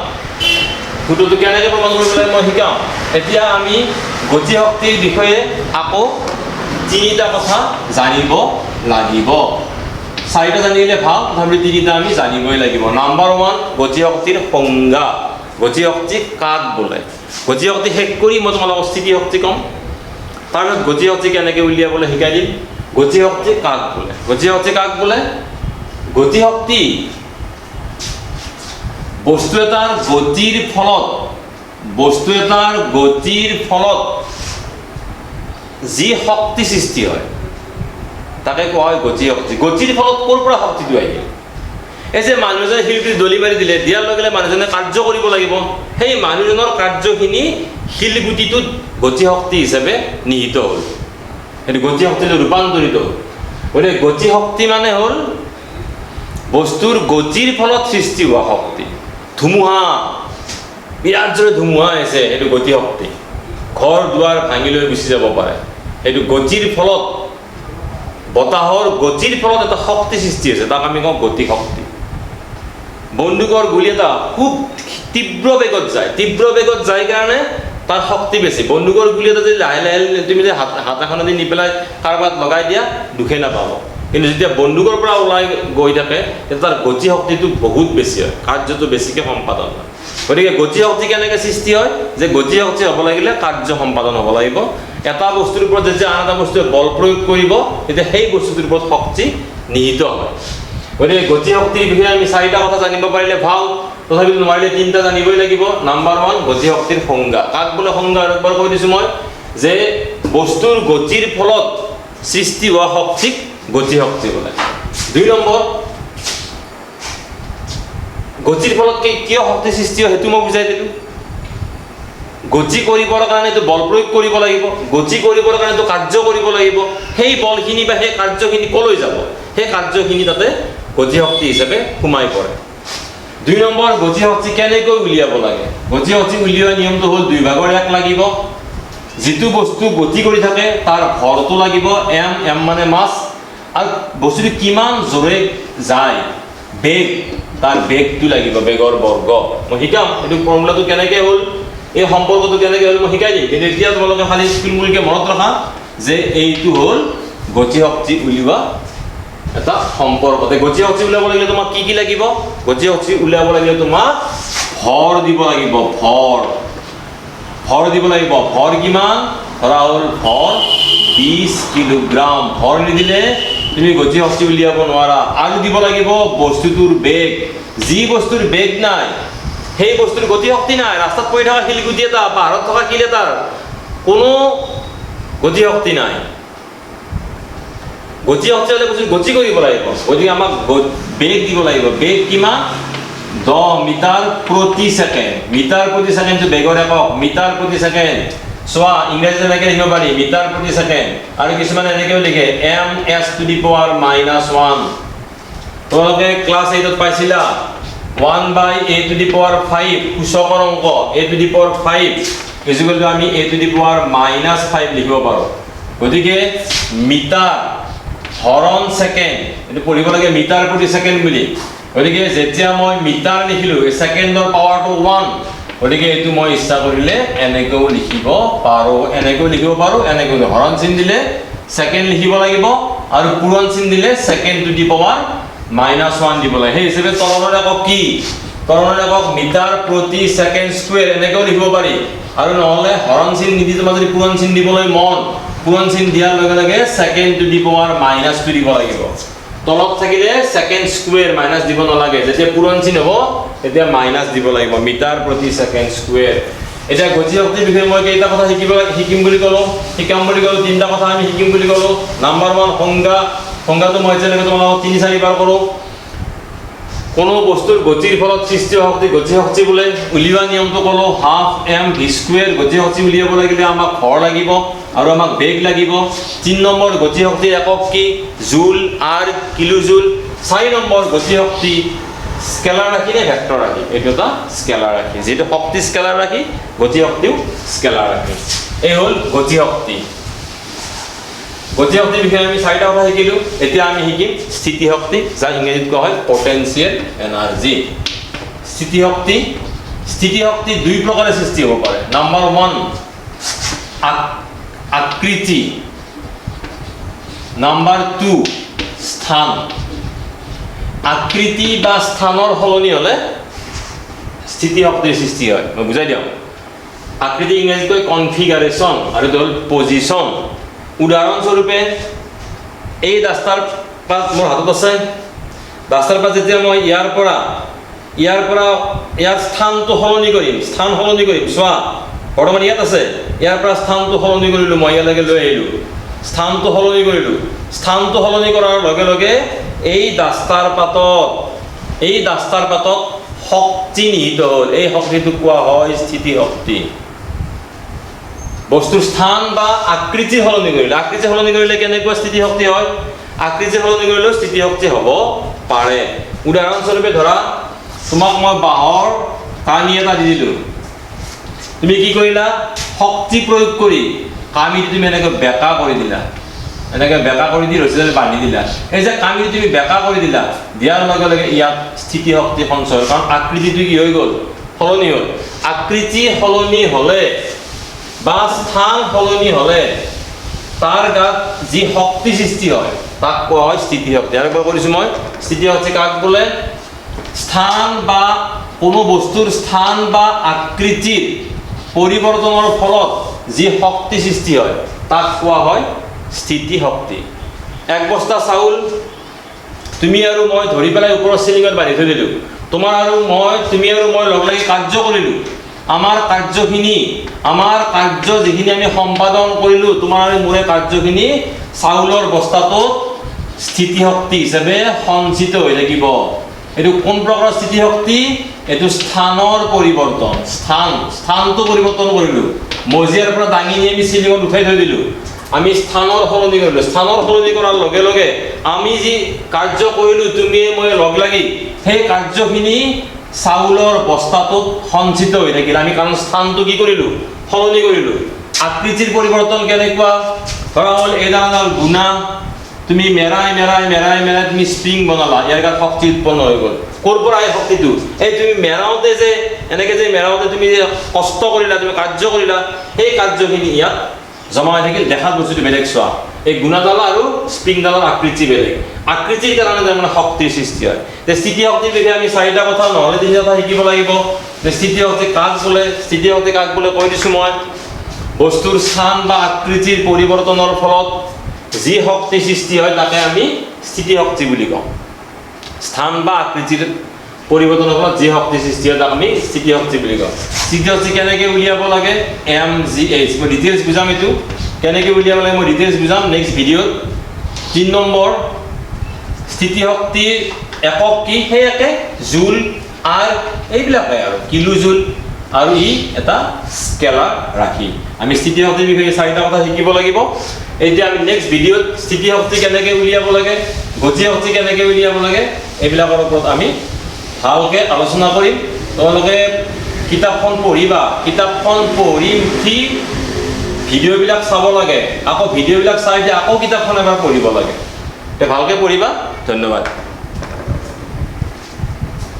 সূত্ৰটো কেনেকৈ প্ৰমাণ কৰিব লাগে মই শিকাম। এতিয়া আমি গতি শক্তিৰ বিষয়ে আকৌ 3টা কথা জানিব লাগিব। 4টা জানিলে ভাল, তথাপি 3টা আমি জানিবই লাগিব। নাম্বাৰ 1, গতি শক্তিৰ সংজ্ঞা। গতি শক্তি কাক বোলে? গতি শক্তি শেষ কৰি মই তোমালোকক স্থিতি শক্তি ক'ম, তাৰপিছত গতি শক্তি কেনেকৈ উলিয়াবলৈ শিকাই দিম। গতি শক্তি কাক বোলে? গতি শক্তি বস্তু এটাৰ গতিৰ ফলত যি শক্তি সৃষ্টি হয় তাকে কোৱা হয় গতি শক্তি। গতিৰ ফলত ক'ৰ পৰা শক্তিটো আহিল? এই যে মানুহজনে শিলগুটি দলি মাৰি দিলে, দিয়াৰ লগে লগে মানুহজনে কাৰ্য কৰিব লাগিব। সেই মানুহজনৰ কাৰ্যখিনি শিলগুটিটোত গতি শক্তি হিচাপে নিহিত হ'ল, সেইটো গতি শক্তিলৈ ৰূপান্তৰিত হ'ল। গতিকে গতি শক্তি মানে হ'ল বস্তুৰ গতিৰ ফলত সৃষ্টি হোৱা শক্তি। ধুমুহা, বিৰাট জোৰে ধুমুহা আহিছে, সেইটো গতি শক্তি। ঘৰ দুৱাৰ ভাঙি লৈ গুচি যাব পাৰে, সেইটো গতিৰ ফলত বতাহৰ গতিৰ ফলত এটা শক্তি সৃষ্টি হৈছে, তাক আমি কওঁ গতি শক্তি। বন্দুকৰ গুলি এটা খুব তীব্ৰ বেগত যায় কাৰণে তাৰ শক্তি বেছি। বন্দুকৰ গুলি এটা যদি লাহে লাহে তুমি যদি হাত এখনেদি নি পেলাই কাৰোবাত লগাই দিয়া দুখে নাপাব, কিন্তু যেতিয়া বন্দুকৰ পৰা ওলাই গৈ থাকে তেতিয়া তাৰ গতি শক্তিটো বহুত বেছি হয়, কাৰ্যটো বেছিকৈ সম্পাদন হয়। গতিকে গতি শক্তি কেনেকৈ সৃষ্টি হয়, যে গতি শক্তি হ'ব লাগিলে কাৰ্য সম্পাদন হ'ব লাগিব। এটা বস্তুৰ ওপৰত যেতিয়া আন এটা বস্তুৱে বল প্ৰয়োগ কৰিব তেতিয়া সেই বস্তুটোৰ ওপৰত শক্তি নিহিত হয়। গতিকে গতি শক্তিৰ বিষয়ে আমি 4টা কথা জানিব পাৰিলে ভাল, তথাপিতো নোৱাৰিলে 3টা জানিবই লাগিব। নাম্বাৰ 1 গতি শক্তিৰ সংজ্ঞা। কাক বোলে সংজ্ঞা? একবাৰ কৈ দিছোঁ মই, যে বস্তুৰ গতিৰ ফলত সৃষ্টি হোৱা শক্তিক গতি শক্তি বোলে। 2 নম্বৰ, গতিৰ ফলত কিয় শক্তি সৃষ্টি হয় সেইটো মই বুজাই দিলোঁ। গতি কৰিবৰ কাৰণেতো বল প্ৰয়োগ কৰিব লাগিব, গতি কৰিবৰ কাৰণেতো কাৰ্য কৰিব লাগিব। সেই বলখিনি বা সেই কাৰ্যখিনি কলৈ যাব, সেই কাৰ্যখিনি তাতে গতি শক্তি হিচাপে সোমাই পৰে। 2 নম্বৰ, গতি শক্তি কেনেকৈ উলিয়াব লাগে। গতি শক্তি উলিওৱা নিয়মটো হ'ল 2 ভাগৰ 1 লাগিব। যিটো বস্তু গতি কৰি থাকে তাৰ ভৰটো লাগিব m মানে মাছ, আৰু বস্তুটো কিমান জোৰে যায় বেগ, তাৰ বেগটো লাগিব, বেগৰ বৰ্গ। মই শিকাম এইটো ফৰ্মুলাটো কেনেকৈ হ'ল, এই সম্পৰ্কটো কেনেকৈ হ'ল মই শিকাই দিম, কিন্তু এতিয়া তোমালোকে খালি স্কুলমূলকৈ মনত ৰখা যে এইটো হ'ল গতি শক্তি উলিওৱা এটা সম্পৰ্ক। গতি শক্তি উলিয়াব লাগিলে তোমাক কি লাগিব? গতি শক্তি উলিয়াব লাগিলে তোমাক ভৰ দিব লাগিব। ভৰ দিব লাগিব। ভৰ কিমান? ধৰা হ'ল ভৰ 20 কিলোগ্ৰাম। ভৰ নিদিলে তুমি গতি শক্তি উলিয়াব নোৱাৰা। আৰু দিব লাগিব বস্তুটোৰ বেগ। যি বস্তুৰ বেগ নাই সেই বস্তুৰ গতি শক্তি নাই। ৰাস্তাত পৰি থকা শিলগুটি এটা, পাহাৰত থকা শিল এটাৰ কোনো গতি শক্তি নাই। গতি শক্তি হ'লে বস্তু গতি কৰিব লাগিব, গতিকে আমাক বেগ দিব লাগিব। বেগ কিমান? 10 মিটাৰ প্ৰতি ছেকেণ্ড। মিটাৰ প্ৰতি ছেকেণ্ডটো বেগৰ একক, মিটাৰ প্ৰতি ছেকেণ্ড। চোৱা ইংৰাজীত এনেকৈ লিখিব পাৰি, মিটাৰ প্ৰতি ছেকেণ্ড। আৰু কিছুমানে এনেকৈও লিখে ms⁻1। তোমালোকে ক্লাছ 8ত পাইছিলা 1/a⁵ সূচকৰ অংক a⁵ ইজুকেলটো আমি a⁻5 লিখিব পাৰোঁ। গতিকে মিটাৰ হৰণ ছেকেণ্ড, এইটো পঢ়িব লাগে মিটাৰ প্ৰতি ছেকেণ্ড বুলি। গতিকে যেতিয়া মই মিটাৰ লিখিলোঁ, এই ছেকেণ্ডৰ পাৱাৰটো 1, গতিকে এইটো মই ইচ্ছা কৰিলে এনেকৈও লিখিব পাৰোঁ, এনেকৈও লিখিব পাৰোঁ, এনেকৈ হৰণ চিন দিলে ছেকেণ্ড লিখিব লাগিব, আৰু পূৰণ চিন দিলে ছেকেণ্ড⁻1 দিব লাগে। সেই হিচাপে তৰণৰ একক কি? তৰণৰ একক মিটাৰ প্ৰতি ছেকেণ্ড স্কুৱেৰ, এনেকৈও লিখিব পাৰি। আৰু নহ'লে হৰণ চিন নিদি তোমাৰ যদি পূৰণ চিন দিবলৈ মন, পূৰণ চিন দিয়াৰ লগে লগে ছেকেণ্ড⁻2 দিব লাগিব। তলত থাকিলে ছেকেণ্ড স্কুৱেৰ মাইনাছ দিব নালাগে, যেতিয়া পূৰণ চিন হ'ব তেতিয়া মাইনাছ দিব লাগিব। মিটাৰ প্ৰতি ছেকেণ্ড স্কুৱেৰ। এতিয়া গতি শক্তিৰ বিষয়ে মই কেইটা কথা শিকিম বুলি ক'লোঁ, শিকাম বুলি ক'লোঁ, 3টা কথা আমি শিকিম বুলি ক'লোঁ। নাম্বাৰ 1 সংজ্ঞা। সংজ্ঞাটো মই এতিয়ালৈকে তোমালোকক 3-4 বাৰ কৰোঁ। কোনো বস্তুৰ গতিৰ ফলত সৃষ্টি হোৱা শক্তি গতি শক্তি বোলে। উলিওৱা নিয়মটো ক'লোঁ 12 mv²। গতি শক্তি উলিয়াব লাগিলে আমাক ভৰ লাগিব আৰু আমাক বেগ লাগিব। 3 নম্বৰ গতি শক্তিৰ একক কি? জুল, আৰ, কিলোজুল। 4 নম্বৰ গতি শক্তি স্কেলাৰ ৰাশি নে ভেক্টৰ ৰাশি? এইটো এটা স্কেলাৰ ৰাশি। যিহেতু শক্তি স্কেলাৰ ৰাশি, গতি শক্তিও স্কেলাৰ ৰাশি। এই হ'ল গতি শক্তি। গতি শক্তিৰ বিষয়ে আমি 4টা কথা শিকিলোঁ। এতিয়া আমি শিকিম স্থিতি শক্তি, যাক ইংৰাজীত কোৱা হয় পটেনচিয়েল এনাৰ্জি। স্থিতি শক্তি 2 প্ৰকাৰে সৃষ্টি হ'ব পাৰে। নাম্বাৰ 1 আকৃতি, নাম্বাৰ 2 স্থান। আকৃতি বা স্থানৰ সলনি হ'লে স্থিতি শক্তিৰ সৃষ্টি হয়। মই বুজাই দিওঁ। আকৃতি ইংৰাজীত কয় কনফিগাৰেশ্যন, আৰু এইটো হ'ল পজিশ্যন। উদাহৰণস্বৰূপে এই ৰাস্তাৰ পাত মোৰ হাতত আছে। ৰাস্তাৰ পাত যেতিয়া মই ইয়াৰ পৰা ইয়াৰ স্থানটো সলনি কৰিম, চোৱা বৰ্তমান ইয়াত আছে, ইয়াৰ পৰা স্থানটো সলনি কৰিলোঁ, মই ইয়ালৈকে লৈ আহিলোঁ, স্থানটো সলনি কৰিলোঁ। স্থানটো সলনি কৰাৰ লগে লগে এই ডাষ্টাৰ পাতত শক্তি নিহিত হ'ল। এই শক্তিটোক কোৱা হয় স্থিতি শক্তি। বস্তুৰ স্থান বা আকৃতি সলনি কৰিলে কেনেকুৱা স্থিতি শক্তি হয়? আকৃতি সলনি কৰিলেও স্থিতি শক্তি হ'ব পাৰে। উদাহৰণস্বৰূপে ধৰা, তোমাক মই বাঁহৰ কামি এটা দি দিলোঁ, তুমি কি কৰিলা? শক্তি প্ৰয়োগ কৰি কামিটো তুমি এনেকৈ বেঁকা কৰি দিলা। এনেকৈ বেকা কৰি দি ৰছীডাল বান্ধি দিলা, এই যে কামিটো তুমি বেকা কৰি দিলা, দিয়াৰ লগে লগে ইয়াত স্থিতি শক্তি সঞ্চয়, কাৰণ আকৃতিটো কি হৈ গ'ল, সলনি হ'ল। আকৃতি সলনি হ'লে বা স্থান সলনি হ'লে তাৰ গাত যি শক্তি সৃষ্টি হয় তাক কোৱা হয় স্থিতি শক্তি। আৰু একবাৰ কৰিছোঁ মই, স্থিতি শক্তি কাক বোলে, স্থান বা কোনো বস্তুৰ স্থান বা আকৃতিৰ পৰিৱৰ্তনৰ ফলত যি শক্তি সৃষ্টি হয় তাক কোৱা হয় স্থিতি শক্তি। এক বস্তা চাউল তুমি আৰু মই ধৰি পেলাই ওপৰৰ চিলিঙত বান্ধি থৈ দিলোঁ, তোমাৰ আৰু মই, তুমি আৰু মই লগ লাগি কাৰ্য কৰিলোঁ, আমাৰ কাৰ্য যিখিনি আমি সম্পাদন কৰিলোঁ, তোমাৰ আৰু মোৰে কাৰ্যখিনি চাউলৰ বস্তাটোত স্থিতি শক্তি হিচাপে সঞ্চিত হৈ থাকিব। এইটো কোন প্ৰকাৰৰ স্থিতি শক্তি, এইটো স্থানৰ পৰিৱৰ্তন, স্থানটো পৰিৱৰ্তন কৰিলোঁ, মজিয়াৰ পৰা দাঙি নি আমি চিলিঙত উঠাই থৈ দিলোঁ, আমি স্থানৰ সলনি কৰিলোঁ, স্থানৰ সলনি কৰাৰ লগে লগে আমি যি কাৰ্য কৰিলোঁ তুমিয়ে মই লগ লাগি, সেই কাৰ্যখিনি চাউলৰ বস্তাটোত সঞ্চিত হৈ থাকিল, আমি কাৰণ স্থানটো কি কৰিলোঁ, সলনি কৰিলোঁ। আকৃতিৰ পৰিৱৰ্তন কেনেকুৱা, ধৰা হ'ল এইডাল গুণা, তুমি মেৰাই তুমি স্প্ৰিং বনালা, ইয়াৰ গাত শক্তি উৎপন্ন হৈ গ'ল। ক'ৰ পৰা এই শক্তিটো, এই তুমি মেৰাওঁতে যে এনেকৈ যে মেৰাওঁতে তুমি যে কষ্ট কৰিলা, তুমি কাৰ্য কৰিলা, সেই কাৰ্যখিনি ইয়াত জমা হৈ থাকিল, দেখাত বস্তুটো বেলেগ। চোৱা, এই গুণাডাল আৰু স্প্ৰিংডালৰ আকৃতি বেলেগ, আকৃতিৰ কাৰণে তাৰমানে শক্তিৰ সৃষ্টি হয়। স্থিতি শক্তিৰ বিষয়ে আমি 4টা কথা নহ'লে 3টা কথা শিকিব লাগিব। স্থিতি শক্তি কাক বোলে কৈ দিছোঁ মই, বস্তুৰ স্থান বা আকৃতিৰ পৰিৱৰ্তনৰ ফলত যি শক্তি সৃষ্টি হয় তাকে আমি স্থিতি শক্তি বুলি কওঁ। স্থান বা আকৃতিৰ পৰিৱৰ্তনৰ ফলত যি শক্তি সৃষ্টি হয় তাক আমি স্থিতি শক্তি বুলি কওঁ। স্থিতি শক্তি কেনেকৈ উলিয়াব লাগে, MGH, মই ডিটেইলছ বুজাম, এইটো কেনেকৈ উলিয়াব লাগে মই ডিটেইলছ বুজাম নেক্সট ভিডিঅ'ত। 3 নম্বৰ, স্থিতি শক্তিৰ একক কি, সেই একে জুল, আৰ, এইবিলাকে আৰু কিলো জুল, আৰু ই এটা স্কেলাৰ ৰাশি। আমি স্থিতি শক্তিৰ বিষয়ে 4টা কথা শিকিব লাগিব। এতিয়া আমি নেক্সট ভিডিঅ'ত স্থিতি শক্তি কেনেকৈ উলিয়াব লাগে, গতি শক্তি কেনেকৈ উলিয়াব লাগে, এইবিলাকৰ ওপৰত আমি ভালকৈ আলোচনা কৰিম। তোমালোকে কিতাপখন পঢ়িবা, কিতাপখন পঢ়ি উঠি ভিডিঅ'বিলাক চাব লাগে, আকৌ ভিডিঅ'বিলাক চাই দি আকৌ কিতাপখন এবাৰ পঢ়িব লাগে। ভালকৈ পঢ়িবা। ধন্যবাদ।